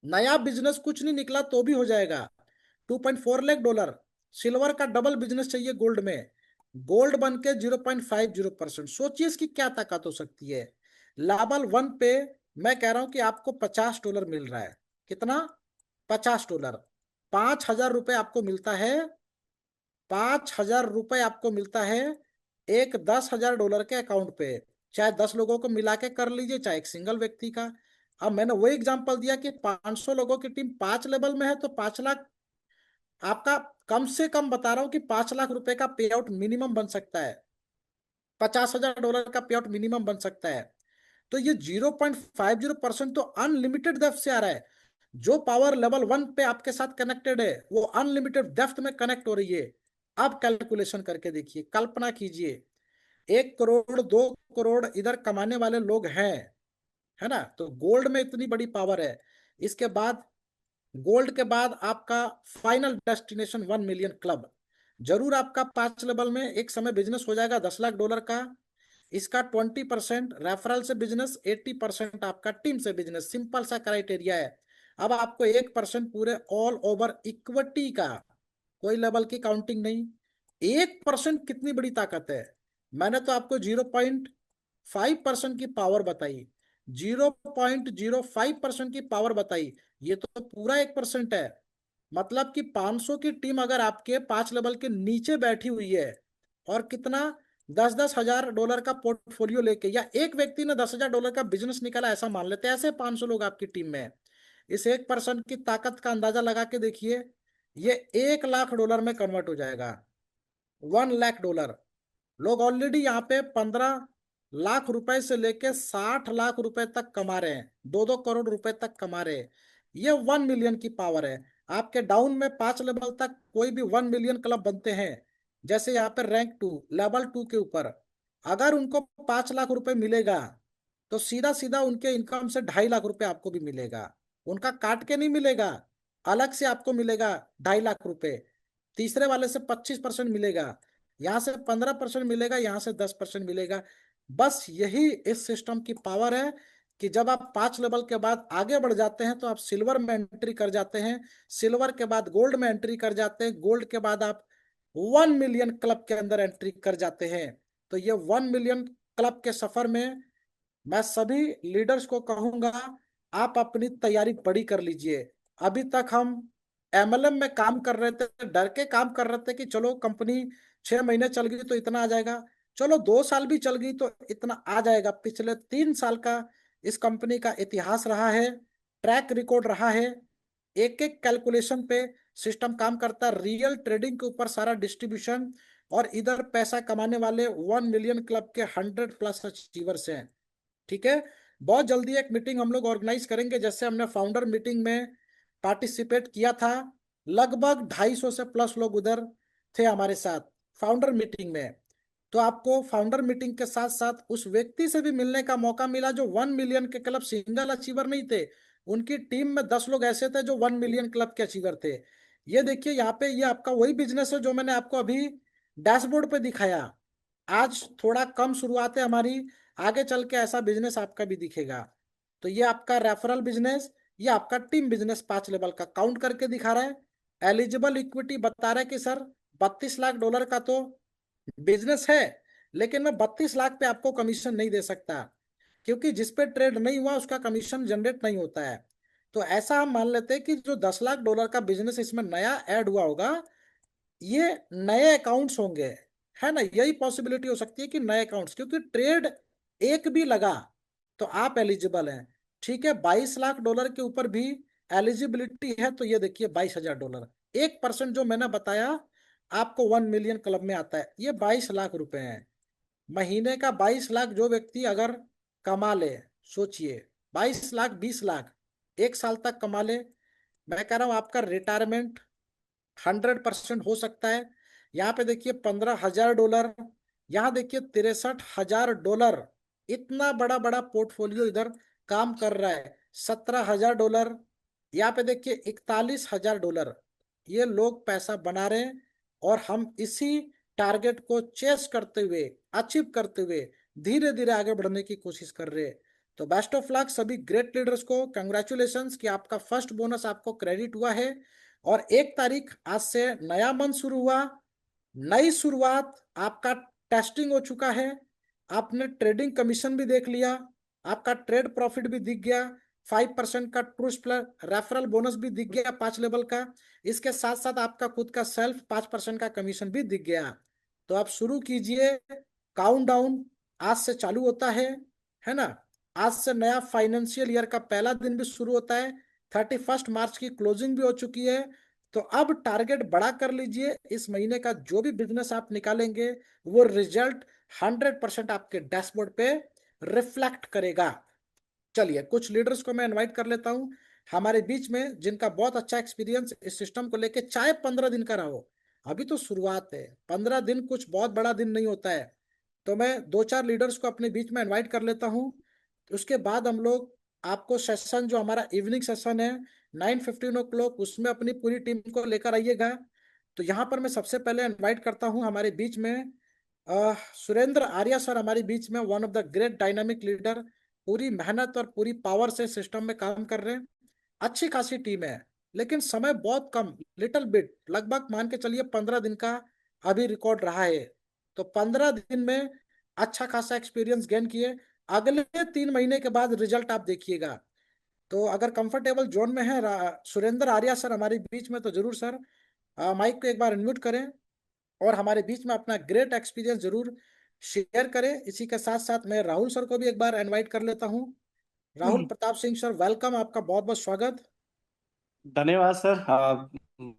नया बिजनेस कुछ नहीं निकला तो भी हो जाएगा। $2.4 लाख, सिल्वर का डबल बिजनेस चाहिए गोल्ड में, गोल्ड बन के 0.50%। सोचिए इसकी क्या ताकत हो सकती है। लेवल 1 पे मैं कह रहा हूं कि आपको $50 मिल रहा है। कितना, $50। $5,000 आपको मिलता है, $5,000 आपको मिलता है एक $10,000 के अकाउंट पे। चाहे 10 लोगों को मिला के कर लीजिए, चाहे एक सिंगल व्यक्ति का। अब मैंने वो एग्जांपल दिया कि 500 लोगों की टीम 5 लेवल में है तो 5 लाख आपका, कम से कम बता रहा हूं कि $5 लाख का पे आउट मिनिमम बन सकता है, $50,000 का पे आउट मिनिमम बन सकता है। तो ये 0.50% तो अनलिमिटेड डेप्थ से आ रहा है। जो पावर लेवल 1 पे आपके साथ कनेक्टेड है वो अनलिमिटेड डेप्थ में कनेक्ट हो रही है। अब कैलकुलेशन करके देखिए, कल्पना कीजिए 1 करोड़ 2 करोड़ इधर कमाने वाले लोग हैं, है ना। तो गोल्ड में इतनी बड़ी पावर है। इसके बाद, गोल्ड के बाद आपका फाइनल डेस्टिनेशन 1 मिलियन क्लब। जरूर आपका 5 लेवल में एक समय बिजनेस हो जाएगा $10 लाख का। इसका 20% रेफरल से बिजनेस, 80% आपका टीम से बिजनेस। सिंपल सा क्राइटेरिया है। अब आपको 1% पूरे ऑल ओवर इक्विटी का, कोई लेवल की काउंटिंग नहीं, 1% कितनी बड़ी ताकत है। मैंने तो आपको 0.5% की पावर बताई, 0.05% की पावर बताई, ये तो पूरा 1% है। मतलब कि 500 की टीम अगर आपके 5 लेवल के नीचे बैठी हुई है और कितना, 10-10 हजार डॉलर का पोर्टफोलियो लेके, या एक व्यक्ति ने 10 हजार डॉलर का बिजनेस निकाला ऐसा मान लेते हैं, ऐसे 500 लोग आपकी टीम में है, इस 1% की ताकत का अंदाजा लगा के देखिए, ये 1 लाख डॉलर में कन्वर्ट हो जाएगा। 1 लाख डॉलर। लोग ऑलरेडी यहाँ पे 15 लाख रुपए से लेके 60 लाख रुपए तक कमा रहे हैं, 2-2 करोड़ रुपए तक कमा रहे हैं। ये 1 मिलियन की पावर है। आपके डाउन में 5 लेवल तक कोई भी 1 मिलियन क्लब बनते हैं, जैसे यहाँ पे रैंक 2, लेवल 2 के ऊपर अगर उनको 5 लाख रुपए मिलेगा, तो सीधा सीधा उनके इनकम से 2.5 लाख रुपए आपको भी मिलेगा। उनका काट के नहीं मिलेगा, अलग से आपको मिलेगा 2.5 लाख रुपए। तीसरे वाले से 25% मिलेगा, यहाँ से 15% मिलेगा, यहाँ से 10% मिलेगा। बस यही इस सिस्टम की पावर है कि जब आप 5 लेवल के बाद आगे बढ़ जाते हैं तो आप सिल्वर में एंट्री कर जाते हैं, सिल्वर के बाद गोल्ड में एंट्री कर जाते हैं, गोल्ड के बाद आप 1 मिलियन क्लब के अंदर एंट्री कर जाते हैं। तो ये 1 मिलियन क्लब के सफर में मैं सभी लीडर्स को कहूंगा, आप अपनी तैयारी बड़ी कर लीजिए। अभी तक हम एमएलएम में काम कर रहे थे, डर के काम कर रहे थे कि चलो कंपनी 6 महीने चल गई तो इतना आ जाएगा, चलो 2 साल भी चल गई तो इतना आ जाएगा। पिछले 3 साल का इस कंपनी का इतिहास रहा है, ट्रैक रिकॉर्ड रहा है, एक एक कैलकुलेशन पे सिस्टम काम करता है, रियल ट्रेडिंग के ऊपर सारा डिस्ट्रीब्यूशन, और इधर पैसा कमाने वाले 1 मिलियन क्लब के 100+ अचीवर्स हैं। ठीक है, बहुत जल्दी एक मीटिंग हम लोग ऑर्गेनाइज करेंगे, जैसे हमने फाउंडर मीटिंग में पार्टिसिपेट किया था, लगभग 250 से प्लस लोग उधर थे हमारे साथ फाउंडर मीटिंग में। तो आपको फाउंडर मीटिंग के साथ साथ उस व्यक्ति से भी मिलने का मौका मिला जो 1 मिलियन के क्लब सिंगल अचीवर नहीं थे, उनकी टीम में 10 लोग ऐसे थे जो 1 मिलियन क्लब के अचीवर थे। ये देखिए यहाँ पे, ये आपका वही बिजनेस है जो मैंने आपको अभी डैशबोर्ड पे दिखाया। आज थोड़ा कम शुरुआत है हमारी, आगे चल के ऐसा बिजनेस आपका भी दिखेगा। तो ये आपका रेफरल बिजनेस, ये आपका टीम बिजनेस 5 लेवल का काउंट करके दिखा रहा है। एलिजिबल इक्विटी बता रहा है कि सर 32 लाख डॉलर का तो बिजनेस है, लेकिन मैं 32 लाख पे आपको कमीशन नहीं दे सकता, क्योंकि जिस पे ट्रेड नहीं हुआ उसका कमीशन जनरेट नहीं होता है। तो ऐसा हम मान लेते हैं कि जो 10 लाख डॉलर का बिजनेस इसमें नया ऐड हुआ होगा, ये नए अकाउंट्स होंगे, है ना, यही पॉसिबिलिटी हो सकती है कि नए अकाउंट्स, क्योंकि ट्रेड एक भी लगा तो आप एलिजिबल हैं। ठीक है, 22 लाख डॉलर के ऊपर भी एलिजिबिलिटी है, तो ये देखिए 22 हजार डॉलर, 1% जो मैंने बताया आपको 1 मिलियन क्लब में आता है, ये 22 लाख रुपए हैं। महीने का 22 लाख जो व्यक्ति अगर कमा ले, सोचिए, 22 लाख, 20 लाख 1 साल तक कमा ले, मैं कह रहा हूं आपका रिटायरमेंट 100% हो सकता है। यहाँ पे देखिए 15 हजार डॉलर, यहाँ देखिए 63 हजार डॉलर, इतना बड़ा बड़ा पोर्टफोलियो इधर काम कर रहा है। 17 हजार डॉलर, यहाँ पे देखिए 41 हजार डॉलर, ये लोग पैसा बना रहे हैं, और हम इसी टारगेट को चेस करते हुए, अचीव करते हुए धीरे धीरे आगे बढ़ने की कोशिश कर रहे हैं। तो बेस्ट ऑफ लक सभी ग्रेट लीडर्स को, कंग्रेचुलेशंस कि आपका फर्स्ट बोनस आपको क्रेडिट हुआ है, और 1 तारीख आज से नया मंथ शुरू हुआ, नई शुरुआत, आपका टेस्टिंग हो चुका है, आपने ट्रेडिंग कमीशन भी देख लिया, आपका ट्रेड प्रॉफिट भी दिख गया, 5% का ट्रूस्ट प्लस रेफरल बोनस भी दिख गया 5 लेवल का, इसके साथ साथ आपका खुद का सेल्फ 5% का कमीशन भी दिख गया। तो आप शुरू कीजिए, काउंटडाउन आज से चालू होता है ना, आज से नया फाइनेंशियल ईयर का पहला दिन भी शुरू होता है, 31 मार्च की क्लोजिंग भी हो चुकी है। तो अब टारगेट बड़ा कर लीजिए, इस महीने का जो भी बिजनेस आप निकालेंगे वो रिजल्ट 100% आपके डैशबोर्ड पे रिफ्लेक्ट करेगा। चलिए कुछ लीडर्स को मैं इनवाइट कर लेता हूं हमारे बीच में, जिनका बहुत अच्छा एक्सपीरियंस इस सिस्टम को लेके, चाहे 15 दिन का रहा हो, अभी तो शुरुआत है, 15 दिन कुछ बहुत बड़ा दिन नहीं होता है। तो मैं 2-4 लीडर्स को अपने बीच में इनवाइट कर लेता हूं, उसके बाद हम लोग आपको सेशन जो हमारा इवनिंग सेशन है 9:15 उसमें अपनी पूरी टीम को लेकर आइएगा। तो यहाँ पर मैं सबसे पहले इनवाइट करता हूँ हमारे बीच में सुरेंद्र आर्या सर, हमारे बीच में one of the great dynamic leader, पूरी मेहनत और पूरी पावर से सिस्टम में काम कर रहे हैं। अच्छी खासी टीम है, लेकिन समय बहुत कम, लिटिल बिट, लगभग मान के चलिए 15 दिन का अभी रिकॉर्ड रहा है। तो 15 दिन में अच्छा खासा एक्सपीरियंस गेन किए, अगले 3 महीने के बाद रिजल्ट आप देखिएगा। तो अगर कंफर्टेबल जोन में है सुरेंद्र आर्या सर हमारे बीच में, तो जरूर सर माइक को एक बार अनम्यूट करें और हमारे बीच में अपना ग्रेट एक्सपीरियंस जरूर शेयर करें। इसी के साथ साथ मैं राहुल सर को भी एक बार इनवाइट कर लेता हूँ। राहुल प्रताप सिंह सर, वेलकम, आपका बहुत बहुत स्वागत। धन्यवाद सर।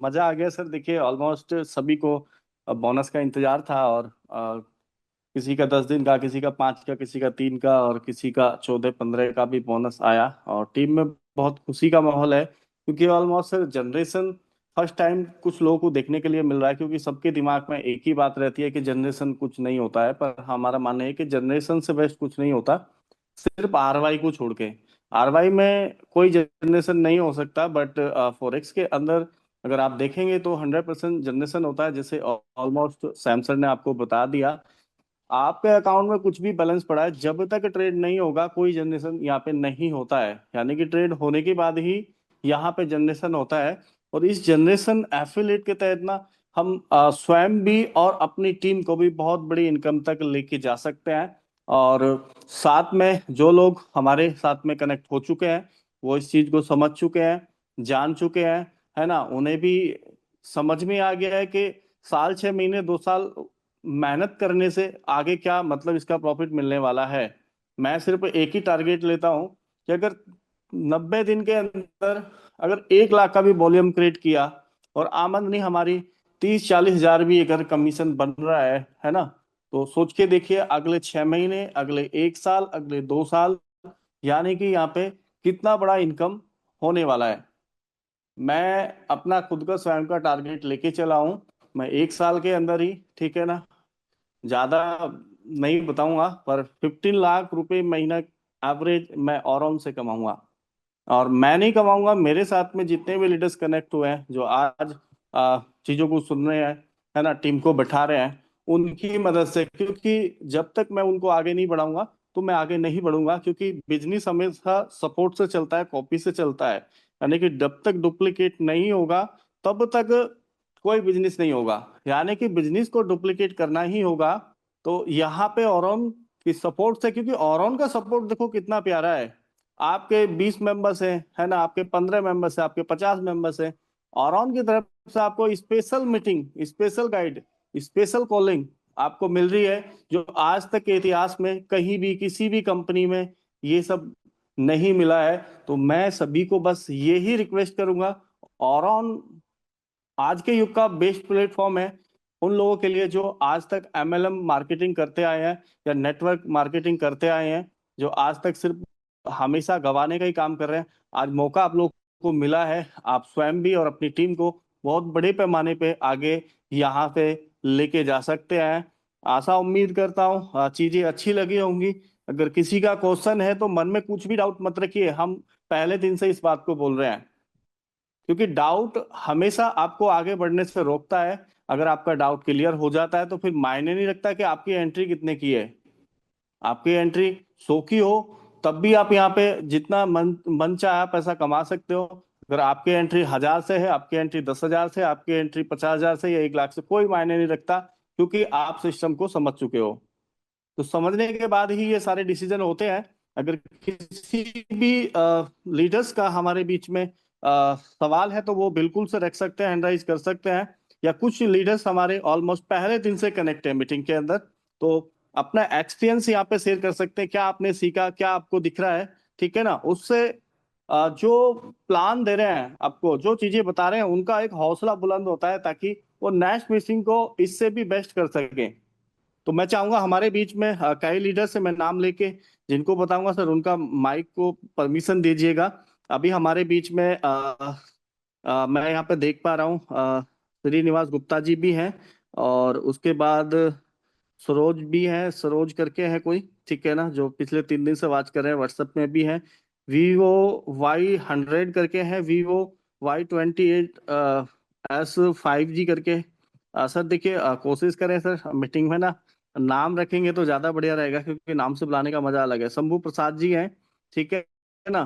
मजा आ गया सर। देखिए ऑलमोस्ट सभी को बोनस का इंतजार था, और किसी का 10 दिन का, किसी का 5 का, किसी का 3 का, और किसी का 14-15 का भी बोनस आया। और टीम में बहुत खुशी का माहौल है, क्योंकि almost sir generation first time कुछ लोगों को देखने के लिए मिल रहा है। क्योंकि सबके दिमाग में एक ही बात रहती है कि जनरेशन कुछ नहीं होता है, पर हमारा मानना है कि जनरेशन से बेस्ट कुछ नहीं होता, सिर्फ आरवाई को छोड़ के। आरवाई में कोई जनरेशन नहीं हो सकता, बट फॉरेक्स के अंदर अगर आप देखेंगे तो 100% जनरेशन होता है। जैसे ऑलमोस्ट सैमसंग ने आपको बता दिया, आपके अकाउंट में कुछ भी बैलेंस पड़ा है, जब तक ट्रेड नहीं होगा कोई जनरेशन यहाँ पे नहीं होता है। यानी कि ट्रेड होने के बाद ही यहाँ पे जनरेशन होता है। और इस जनरेशन एफिलिएट के तहत ना हम स्वयं भी और अपनी टीम को भी बहुत बड़ी इनकम तक लेके जा सकते हैं। और साथ में जो लोग हमारे साथ में कनेक्ट हो चुके हैं, वो इस चीज को समझ चुके हैं, जान चुके हैं, है ना। उन्हें भी समझ में आ गया है कि साल 6 महीने 2 साल मेहनत करने से आगे क्या मतलब इसका प्रॉफिट मिलने वाला है। मैं सिर्फ एक ही टारगेट लेता हूं कि अगर 90 दिन के अंदर अगर 1 लाख का भी वॉल्यूम क्रिएट किया, और आमदनी हमारी 30-40 हजार भी अगर कमीशन बन रहा है ना, तो सोच के देखिए अगले 6 महीने, अगले 1 साल, अगले 2 साल, यानी कि यहाँ पे कितना बड़ा इनकम होने वाला है। मैं अपना खुद का स्वयं का टारगेट लेके चला हूं। मैं 1 साल के अंदर ही, ठीक है ना, ज्यादा नहीं बताऊंगा, पर 15 लाख रुपए महीना एवरेज मैं और से कमाऊंगा। और मैं नहीं कमाऊंगा, मेरे साथ में जितने भी लीडर्स कनेक्ट हुए हैं, जो आज चीजों को सुन रहे हैं, है ना, टीम को बैठा रहे हैं, उनकी मदद से। क्योंकि जब तक मैं उनको आगे नहीं बढ़ाऊंगा तो मैं आगे नहीं बढ़ूंगा। क्योंकि बिजनेस हमेशा सपोर्ट से चलता है, कॉपी से चलता है। यानी कि जब तक डुप्लीकेट नहीं होगा तब तक कोई बिजनेस नहीं होगा। यानी कि बिजनेस को डुप्लीकेट करना ही होगा। तो यहाँ पे औरन की सपोर्ट से, क्योंकि औरन का सपोर्ट देखो कितना प्यारा है। आपके 20 मेंबर्स हैं, है ना, आपके 15 मेंबर्स हैं, आपके 50 मेंबर्स हैं, औरन की तरफ से आपको special meeting, special guide, special calling आपको मिल रही है, जो आज तक के इतिहास में कहीं भी किसी भी कंपनी में ये सब नहीं मिला है। तो मैं सभी को बस यही रिक्वेस्ट करूंगा, औरन आज के युग का बेस्ट प्लेटफॉर्म है उन लोगों के लिए जो आज तक एमएलएम मार्केटिंग करते आए हैं या नेटवर्क मार्केटिंग करते आए हैं, जो आज तक सिर्फ हमेशा गंवाने का ही काम कर रहे हैं। आज मौका आप लोग को मिला है, आप स्वयं भी और अपनी टीम को बहुत बड़े पैमाने पे आगे यहाँ पे लेके जा सकते हैं। आशा उम्मीद करता हूँ चीजें अच्छी लगी होंगी। अगर किसी का क्वेश्चन है तो मन में कुछ भी डाउट मत रखिए, हम पहले दिन से इस बात को बोल रहे हैं। क्योंकि डाउट हमेशा आपको आगे बढ़ने से रोकता है। अगर आपका डाउट क्लियर हो जाता है तो फिर मायने नहीं रखता कि आपकी एंट्री कितने की है। आपकी एंट्री 100 की हो तब भी आप यहाँ पे जितना मन मन चाहे पैसा कमा सकते हो। अगर आपकी एंट्री 1000 से है, आपकी एंट्री 10,000 से, आपकी एंट्री 50,000 से या 1 लाख से, कोई मायने नहीं रखता, क्योंकि आप सिस्टम को समझ चुके हो। तो समझने के बाद ही ये सारे डिसीजन होते हैं। अगर किसी भी लीडर्स का हमारे बीच में सवाल है तो वो बिल्कुल से रख सकते हैं, हैंड राइज कर सकते हैं। या कुछ लीडर्स हमारे ऑलमोस्ट पहले दिन से कनेक्ट है मीटिंग के अंदर, तो अपना एक्सपीरियंस यहाँ पे शेयर कर सकते हैं, क्या आपने सीखा, क्या आपको दिख रहा है, ठीक है ना। उससे जो प्लान दे रहे हैं आपको, जो चीजें बता रहे हैं, उनका एक हौसला बुलंद होता है, ताकि वो नेक्स्ट मीटिंग को इससे भी बेस्ट कर सकें। तो मैं चाहूंगा हमारे बीच में कई लीडर से मैं नाम लेके जिनको बताऊंगा सर, उनका माइक को परमिशन दीजिएगा। अभी हमारे बीच में मैं यहाँ पे देख पा रहा हूँ श्रीनिवास गुप्ता जी भी हैं, और उसके बाद सरोज भी है, सरोज करके है कोई, ठीक है ना, जो पिछले 3 दिन से बात कर रहे हैं, व्हाट्सएप में भी है। Vivo Y100 करके है, Vivo Y28 S5G करके। सर देखिए कोशिश करें सर मीटिंग में ना नाम रखेंगे तो ज्यादा बढ़िया रहेगा, क्योंकि नाम से बुलाने का मजा अलग है। शंभू प्रसाद जी हैं, ठीक है ना।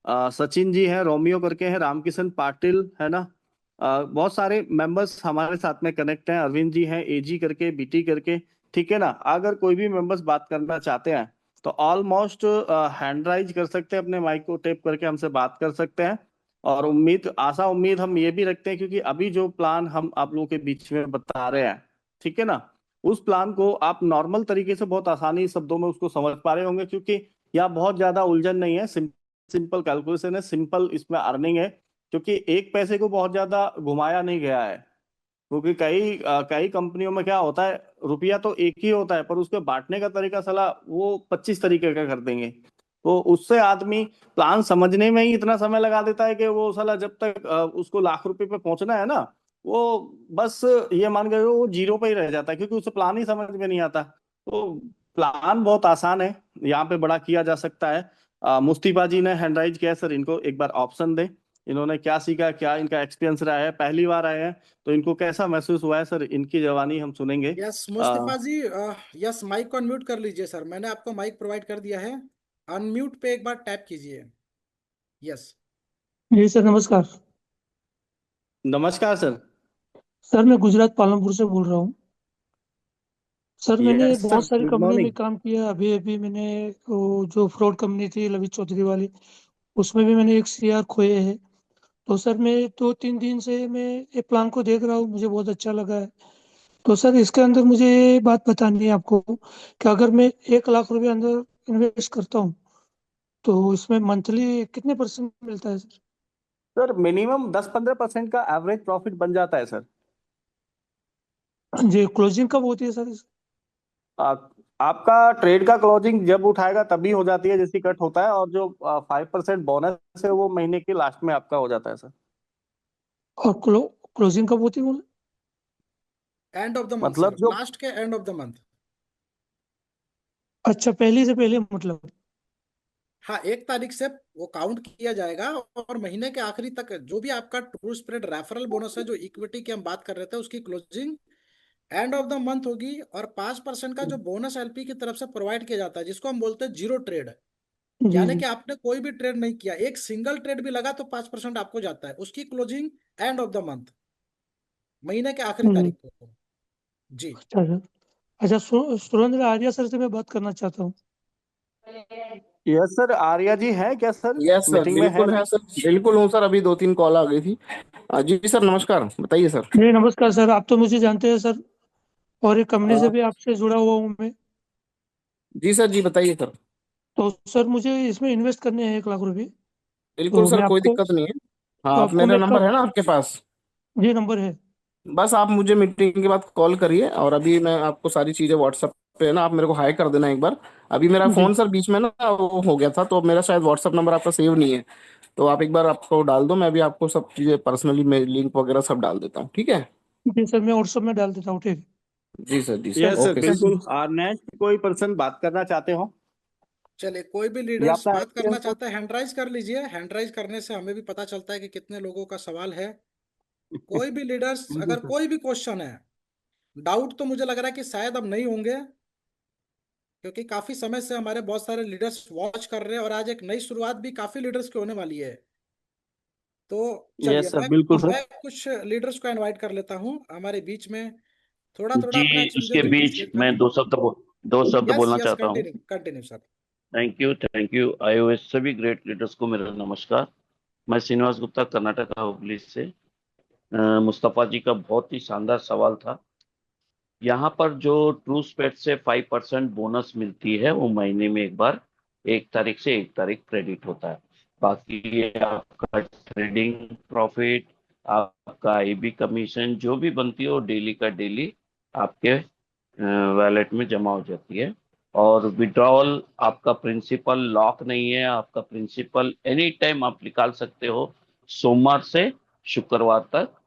सचिन जी हैं, रोमियो करके हैं, रामकिशन पाटिल है ना, बहुत सारे मेंबर्स हमारे साथ में कनेक्ट हैं, अरविंद जी हैं, एजी करके, बीटी करके, ठीक है ना। अगर कोई भी मेंबर्स बात करना चाहते हैं तो ऑलमोस्ट हैंड राइज कर सकते हैं, अपने माइक को टेप करके हमसे बात कर सकते हैं। और आशा उम्मीद हम ये भी रखते हैं, क्योंकि अभी जो प्लान हम आप लोगों के बीच में बता रहे हैं, ठीक है ना, उस प्लान को आप नॉर्मल तरीके से बहुत आसानी शब्दों में उसको समझ पा रहे होंगे, क्योंकि यहाँ बहुत ज्यादा उलझन नहीं है, सिंपल कैलकुलेशन है, सिंपल इसमें अर्निंग है, क्योंकि एक पैसे को बहुत ज्यादा घुमाया नहीं गया है। क्योंकि कई कंपनियों में क्या होता है, रुपया तो एक ही होता है, पर उसके बांटने का तरीका साला वो 25 तरीके का कर देंगे। तो उससे आदमी प्लान समझने में ही इतना समय लगा देता है कि वो साला जब तक उसको लाख रुपए पे पहुंचना है ना, वो बस ये मान के वो जीरो पे ही रह जाता है, क्योंकि उसे प्लान ही समझ में नहीं आता। तो प्लान बहुत आसान है, यहाँ पे बड़ा किया जा सकता है। मुफ्तीबा जी ने हैंड राइज किया है, सर इनको एक बार ऑप्शन दें, इन्होंने क्या सीखा, क्या इनका एक्सपीरियंस रहा है, पहली बार आए हैं तो इनको कैसा महसूस हुआ है, सर इनकी जवानी हम सुनेंगे। यस मुस्तफा जी, यस माइक को अनम्यूट कर लीजिए सर, मैंने आपको माइक प्रोवाइड कर दिया है। अनम्यूट पे एक बार टैप कीजिए। यस। जी सर, नमस्कार। नमस्कार सर। सर मैं गुजरात पालमपुर से बोल रहा हूँ। सर मैंने यस सर, बहुत सारी गुड कंपनी में मॉर्निंग। काम किया। अभी अभी मैंने वो जो फ्रॉड कंपनी थी ललित चौधरी वाली, उसमें भी मैंने 1 CR खोए हैं। तो सर मैं 2-3 दिन से मैं ये प्लान को देख रहा हूँ, मुझे बहुत अच्छा लगा है। तो सर इसके अंदर मुझे ये बात बतानी है आपको कि अगर मैं 1 लाख रुपए अंदर इन्वेस्ट करता हूँ तो इसमें मंथली कितने परसेंट मिलता है सर? सर मिनिमम 10-15% का एवरेज प्रॉफिट बन जाता है सर। जी, क्लोजिंग कब होती है सर? आ, आपका ट्रेड का क्लोजिंग जब उठाएगा तभी हो जाती है, जैसे कट होता है, और जो 5% बोनस है वो महीने के लास्ट में आपका हो जाता है सर। और क्लोजिंग कब होती है? एंड ऑफ द मंथ मतलब सर, जो लास्ट के एंड ऑफ द मंथ। अच्छा, पहले से पहले मतलब। हाँ, 1 तारीख से वो काउंट किया जाएगा, और महीने के आखिरी तक जो भी आपका ट्रू स्प्रेड रेफरल बोनस है, जो इक्विटी की हम बात कर रहे थे, उसकी closing end of the month होगी। और 5% का जो बोनस एलपी की तरफ से प्रोवाइड किया जाता है, जिसको हम बोलते हैं जीरो ट्रेड, जी यानी जी। कि आपने कोई भी ट्रेड नहीं किया, एक सिंगल ट्रेड भी लगा तो 5% आपको जाता है, उसकी closing end of the month, महीने के आखिरी हम्म। तारीख को। जी। अच्छा सर। अच्छा, सुरेंद्र आर्या सर से मैं बात करना चाहता हूँ। यस सर, आर्या जी है क्या सर? यस सर, मीटिंग में है बिल्कुल है अभी? सर, बिल्कुल हूँ सर, अभी 2-3 कॉल आ गई थी। जी सर, नमस्कार, बताइए सर। जी नमस्कार सर, आप तो मुझे जानते हैं सर, और एक कंपनी से अ, भी आपसे जुड़ा हुआ हूँ मैं। जी सर, जी बताइए सर। तो सर मुझे इसमें इन्वेस्ट करने हैं 1 लाख रुपए। बिल्कुल तो सर, मैं कोई आपको दिक्कत नहीं है। हाँ, तो आप, आपको मेरा मैं नंबर कब? है ना आपके पास? ये नंबर है। बस आप मुझे मीटिंग के बाद कॉल करिए, और अभी मैं आपको सारी चीज़ें व्हाट्सएप पे है ना, आप मेरे को हाई कर देना एक बार। अभी मेरा जी फ़ोन सर बीच में ना वो हो गया था, तो मेरा शायद व्हाट्सएप नंबर आपका सेव नहीं है। तो आप एक बार आपको डाल दो, मैं अभी आपको सब चीज़ें पर्सनली मैं लिंक वगैरह सब डाल देता हूँ, ठीक है? जी सर, मैं व्हाट्सएप में डाल देता हूँ, ठीक है। जी सर, जी sir, yes sir, okay sir. बिल्कुल। और नेक्स्ट कोई पर्सन बात करना चाहते हो चलिए, कोई भी या लीडर्स अपना बात करना एक्सपीरियंस? चाहता है, हैंड राइज कर लीजिए। हैंड राइज करने से हमें भी पता चलता है कि कितने लोगों का सवाल है। कोई भी लीडर्स, बिल्कुल अगर सर। कोई भी क्वेश्चन है, डाउट, तो मुझे लग रहा है कि शायद अब नहीं होंगे, क्योंकि काफी समय से हमारे बहुत सारे लीडर्स वॉच कर रहे हैं, और आज एक नई शुरुआत भी काफी लीडर्स की होने वाली है। तो चलिए, यस सर, मैं बिल्कुल सर। मैं कुछ लीडर्स को इनवाइट कर लेता हूँ हमारे बीच में, थोड़ा थोड़ा जी, अपना उसके एक्सपीरियंस डिटेल बीच शेयर मैं करें। दो शब्द यस बोलना यस, चाहता हूँ। Continue continue sir. Thank you iOS सभी ग्रेट लीडर्स को मेरा नमस्कार। मैं श्रीनिवास गुप्ता, कर्नाटका हुबली से। मुस्तफा जी का बहुत ही शानदार सवाल था। यहाँ पर जो ट्रू स्पेड से 5% बोनस मिलती है, वो महीने में एक बार 1 तारीख से 1 तारीख क्रेडिट होता है। बाकी ये आपका ट्रेडिंग प्रॉफिट, आपका आईबी कमीशन जो भी बनती है, वो डेली का डेली आपके वैलेट में जमा हो जाती है। और विड्रॉल आपका प्रिंसिपल लॉक नहीं है, आपका प्रिंसिपल एनी टाइम आप निकाल सकते हो, सोमवार से शुक्रवार तक।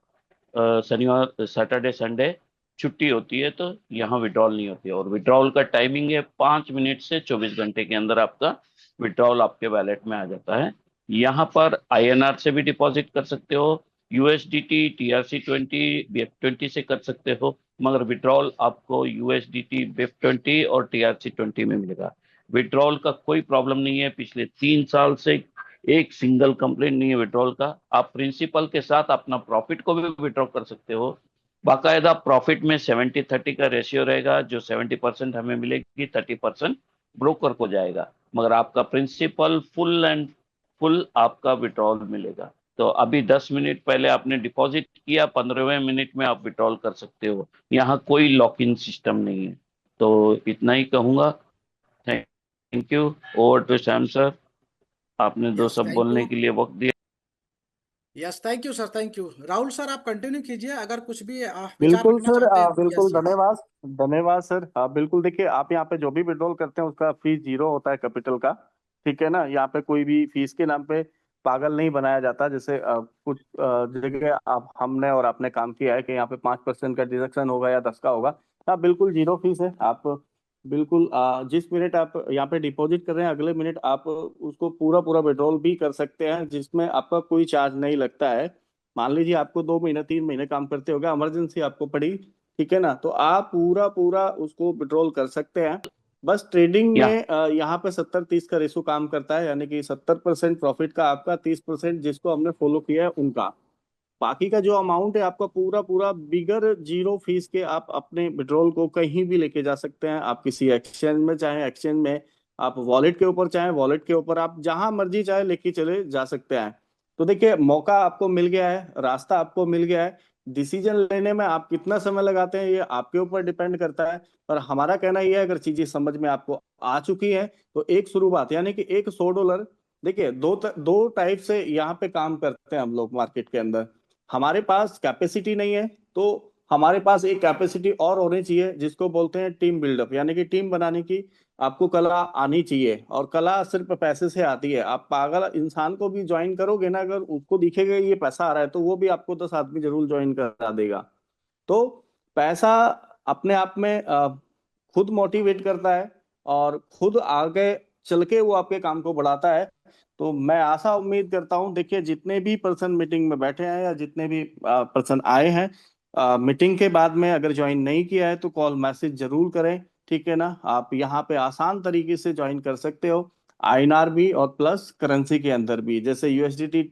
शनिवार सैटरडे संडे छुट्टी होती है, तो यहाँ विड्रॉल नहीं होती है। और विड्रॉल का टाइमिंग है 5 मिनट से 24 घंटे के अंदर आपका विड्रॉल आपके वैलेट में आ जाता है। यहाँ पर आईएनआर से भी डिपॉजिट कर सकते हो, यूएसडीटी, TRC20, BF20 से कर सकते हो, मगर विड्रॉल आपको यूएसडीटी, BF20 और TRC20 में मिलेगा। विड्रॉल का कोई प्रॉब्लम नहीं है। पिछले 3 साल से एक सिंगल कंप्लेंट नहीं है विड्रॉल का। आप प्रिंसिपल के साथ अपना प्रॉफिट को भी विड्रॉ कर सकते हो। बाकायदा प्रॉफिट में 70-30 का रेशियो रहेगा, जो 70% हमें मिलेगी, 30% ब्रोकर को जाएगा, मगर आपका प्रिंसिपल फुल एंड फुल आपका विड्रॉल मिलेगा। तो अभी 10 मिनट पहले आपने डिपॉजिट किया, 15वें मिनट में आप विड्रॉल कर सकते हो। यहाँ कोई लॉक इन सिस्टम नहीं है। तो इतना ही कहूंगा। Thank you. Over to Shyam sir, आपने दो यस, शब्द थैंक बोलने यू। के लिए वक्त दिया। Yes, thank you sir, thank you. Rahul sir, आप कंटिन्यू कीजिए, अगर कुछ भी विचार बिल्कुल रखना सर, चाहते हैं तो। बिल्कुल यस, यस। धन्यवाद। धन्यवाद सर। बिल्कुल देखिए, आप यहाँ पे जो भी विड्रॉल करते हैं उसका फीस जीरो होता है, कैपिटल का। ठीक है ना, यहाँ पे कोई भी फीस के नाम पे पागल नहीं बनाया जाता। जैसे कुछ जगह आप हमने और आपने काम किया है कि यहाँ पे 5% का डिडक्शन होगा या 10 का होगा। हाँ, बिल्कुल जीरो फीस है। आप बिल्कुल जिस मिनट आप यहाँ पे डिपॉजिट कर रहे हैं, अगले मिनट आप उसको पूरा पूरा विड्रॉल भी कर सकते हैं, जिसमें आपका कोई चार्ज नहीं लगता है। मान लीजिए आपको 2 महीने 3 महीने काम करते हो गया, इमरजेंसी आपको पड़ी, ठीक है ना, तो आप पूरा पूरा उसको विड्रॉल कर सकते हैं। बस ट्रेडिंग या में यहाँ पे 70-30 का रेशो काम करता है, यानी कि 70% प्रॉफिट का आपका, 30% जिसको हमने फॉलो किया है उनका। बाकी का जो अमाउंट है आपका पूरा पूरा बिगर जीरो फीस के आप अपने विड्रॉल को कहीं भी लेके जा सकते हैं। आप किसी एक्सचेंज में चाहे एक्सचेंज में, आप वॉलेट के ऊपर चाहे वॉलेट के ऊपर, आप जहां मर्जी चाहे लेके चले जा सकते हैं। तो देखिए, मौका आपको मिल गया है, रास्ता आपको मिल गया है। डिसीजन लेने में आप कितना समय लगाते हैं ये आपके ऊपर डिपेंड करता है। पर हमारा कहना यह है, अगर चीजें समझ में आपको आ चुकी है तो एक शुरुआत, यानी कि एक $100। देखिए, दो टाइप से यहाँ पे काम करते हैं हम लोग मार्केट के अंदर। हमारे पास कैपेसिटी नहीं है, तो हमारे पास एक कैपेसिटी और होनी चाहिए, जिसको बोलते हैं टीम बिल्डअप, यानी कि टीम बनाने की आपको कला आनी चाहिए। और कला सिर्फ पैसे से आती है। आप पागल इंसान को भी ज्वाइन करोगे ना, अगर उसको दिखेगा ये पैसा आ रहा है, तो वो भी आपको 10 आदमी जरूर ज्वाइन करा देगा। तो पैसा अपने आप में खुद मोटिवेट करता है, और खुद आगे चल के वो आपके काम को बढ़ाता है। तो मैं आशा उम्मीद करता हूँ, देखिए जितने भी पर्सन मीटिंग में बैठे हैं या जितने भी पर्सन आए हैं, मीटिंग के बाद में अगर ज्वाइन नहीं किया है तो कॉल मैसेज जरूर करें। ठीक है ना, आप यहाँ पे आसान तरीके से ज्वाइन कर सकते हो, आईएनआर भी और प्लस करेंसी के अंदर भी, जैसे यूएसडीटी,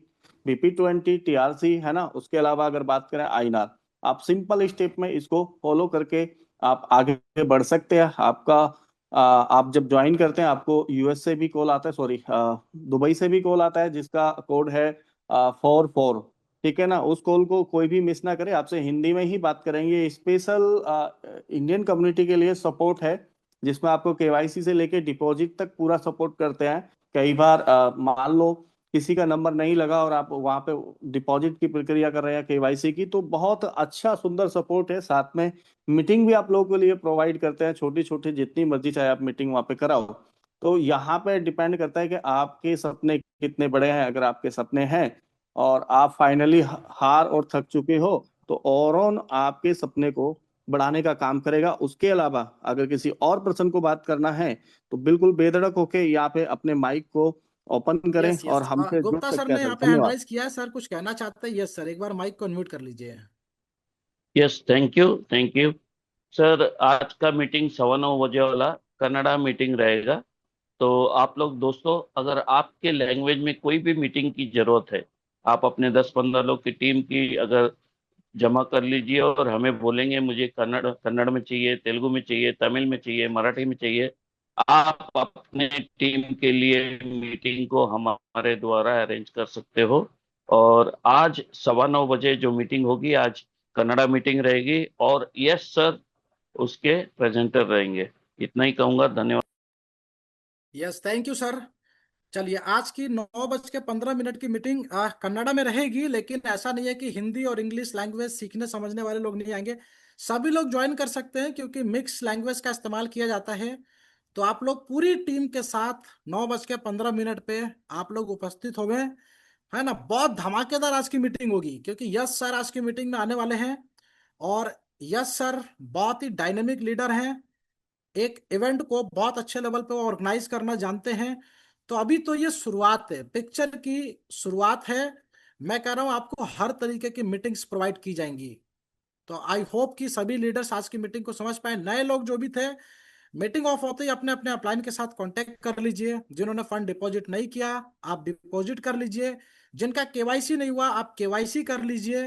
BP20, टीआरसी है ना। उसके अलावा अगर बात करें आईएनआर, आप सिंपल स्टेप में इसको फॉलो करके आप आगे बढ़ सकते हैं। आपका आप जब ज्वाइन करते हैं, आपको यूएस से भी कॉल आता है, सॉरी दुबई से भी कॉल आता है, जिसका कोड है 44। ठीक है ना, उस कॉल को कोई भी मिस ना करे। आपसे हिंदी में ही बात करेंगे। स्पेशल इंडियन कम्युनिटी के लिए सपोर्ट है, जिसमें आपको केवाईसी से लेके डिपॉजिट तक पूरा सपोर्ट करते हैं। कई बार मान लो किसी का नंबर नहीं लगा और आप वहां पे डिपॉजिट की प्रक्रिया कर रहे हैं, केवाईसी की, तो बहुत अच्छा सुंदर सपोर्ट है। साथ में मीटिंग भी आप लोगों के लिए प्रोवाइड करते हैं, छोटी छोटी जितनी मर्जी चाहे आप मीटिंग वहां पे कराओ। तो यहाँ पे डिपेंड करता है कि आपके सपने कितने बड़े हैं। अगर आपके सपने हैं और आप फाइनली हार और थक चुके हो, तो और आपके सपने को बढ़ाने का काम करेगा। उसके अलावा अगर किसी और पर्सन को बात करना है, तो बिल्कुल बेधड़क होके यहाँ पे अपने माइक को ओपन करें यस, और यस। हमसे जुड़ गुप्ता सर सकते हैं ने सर। यहाँ पे हैंड धन्यवाद। राइज किया है, सर कुछ कहना चाहते हैं। यस सर, एक बार माइक को अनम्यूट कर लीजिए। Yes, thank you, thank you. Sir, आज का मीटिंग 9:15 वाला कनाडा मीटिंग रहेगा। तो आप लोग दोस्तों, अगर आपके लैंग्वेज में कोई भी मीटिंग की जरूरत है, आप अपने 10-15 लोग की टीम की अगर जमा कर लीजिए और हमें बोलेंगे मुझे कन्नड़ कन्नड़ में चाहिए, तेलुगु में चाहिए, तमिल में चाहिए, मराठी में चाहिए। आप अपने टीम के लिए मीटिंग को हमारे द्वारा अरेंज कर सकते हो। और आज 9:15 जो मीटिंग होगी, आज कन्नड़ा मीटिंग रहेगी, और यस सर उसके प्रेजेंटर रहेंगे। इतना ही कहूंगा। धन्यवाद। Yes, thank you sir. चलिए, आज की 9:15 की मीटिंग कन्नड़ा में रहेगी, लेकिन ऐसा नहीं है कि हिंदी और इंग्लिश लैंग्वेज सीखने समझने वाले लोग नहीं आएंगे। सभी लोग ज्वाइन कर सकते हैं, क्योंकि मिक्स लैंग्वेज का इस्तेमाल किया जाता है। तो आप लोग पूरी टीम के साथ 9:15 पे आप लोग उपस्थित हो गए, है ना। बहुत धमाकेदार आज की मीटिंग होगी, क्योंकि यस सर आज की मीटिंग में आने वाले हैं। और यस सर बहुत ही डायनेमिक लीडर हैं, एक इवेंट को बहुत अच्छे लेवल पे ऑर्गेनाइज करना जानते हैं। तो अभी तो ये शुरुआत है, पिक्चर की शुरुआत है। मैं कह रहा हूँ आपको हर तरीके की मीटिंग्स प्रोवाइड की जाएंगी। तो आई होप कि सभी लीडर्स आज की मीटिंग को समझ पाए। नए लोग जो भी थे, मीटिंग ऑफ होते ही अपने अपने अपलाइन के साथ कांटेक्ट कर लीजिए। जिन्होंने फंड डिपॉजिट नहीं किया आप डिपॉजिट कर लीजिए। जिनका केवाईसी नहीं हुआ आप केवाईसी कर लीजिए,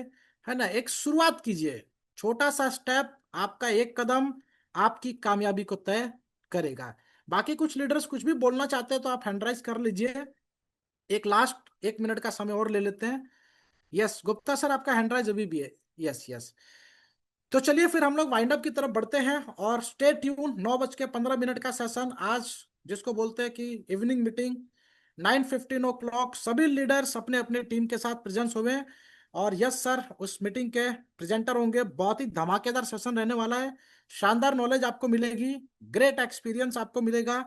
है ना। एक शुरुआत कीजिए, छोटा सा स्टेप, आपका एक कदम आपकी कामयाबी को तय करेगा। बाकी कुछ लीडर्स कुछ भी बोलना चाहते हैं तो आप हैंड राइज कर लीजिए। एक लास्ट 1 मिनट का समय और ले लेते हैं। यस गुप्ता सर, आपका हैंड राइज अभी भी है। Yes yes. तो चलिए फिर हम लोग वाइंड अप की तरफ बढ़ते हैं और स्टे ट्यून। 9:15 का सेशन आज, जिसको बोलते हैं कि इवनिंग मीटिंग, 9:15 सभी लीडर्स अपने अपने टीम के साथ प्रेजेंस हुए। और यस सर, उस मीटिंग के प्रेजेंटर होंगे। बहुत ही धमाकेदार सेशन रहने वाला है। शानदार नॉलेज आपको मिलेगी, ग्रेट एक्सपीरियंस आपको मिलेगा।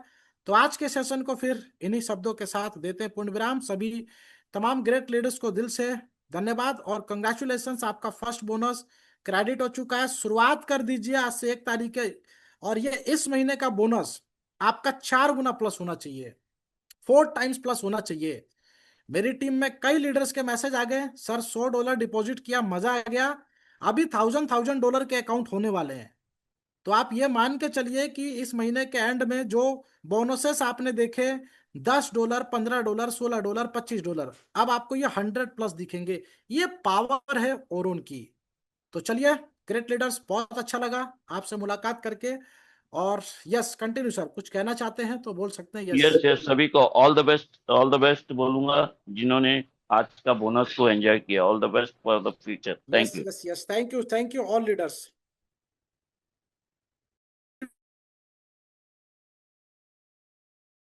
तो आज के सेशन को फिर इन्हीं शब्दों के साथ देते हैं पूर्ण विराम। सभी तमाम ग्रेट लीडर्स को दिल से धन्यवाद और कंग्रेचुलेशंस, आपका फर्स्ट बोनस क्रेडिट हो चुका है। शुरुआत कर दीजिए आज से 1 तारीख के। और ये इस महीने का बोनस आपका 4 गुना प्लस होना चाहिए, 4 टाइम्स प्लस होना चाहिए। मेरी टीम में कई लीडर्स के मैसेज आ गए, सर $100 डिपॉजिट किया, मजा आ गया। अभी $1000 के अकाउंट होने वाले हैं। तो आप ये मान के चलिए कि इस महीने के एंड में जो बोनसेस आपने देखे, $10, $15, $16, $25, अब आपको ये 100+ दिखेंगे। ये पावर है ओरोन की। तो चलिए ग्रेट लीडर्स, बहुत अच्छा लगा आपसे मुलाकात करके। और यस कंटिन्यू सर, कुछ कहना चाहते हैं तो बोल सकते हैं। यस यस यस, सभी को ऑल द बेस्ट बोलूंगा जिन्होंने आज का बोनस को एंजॉय किया। All the best for the future. Yes thank you. Yes yes, thank you all leaders.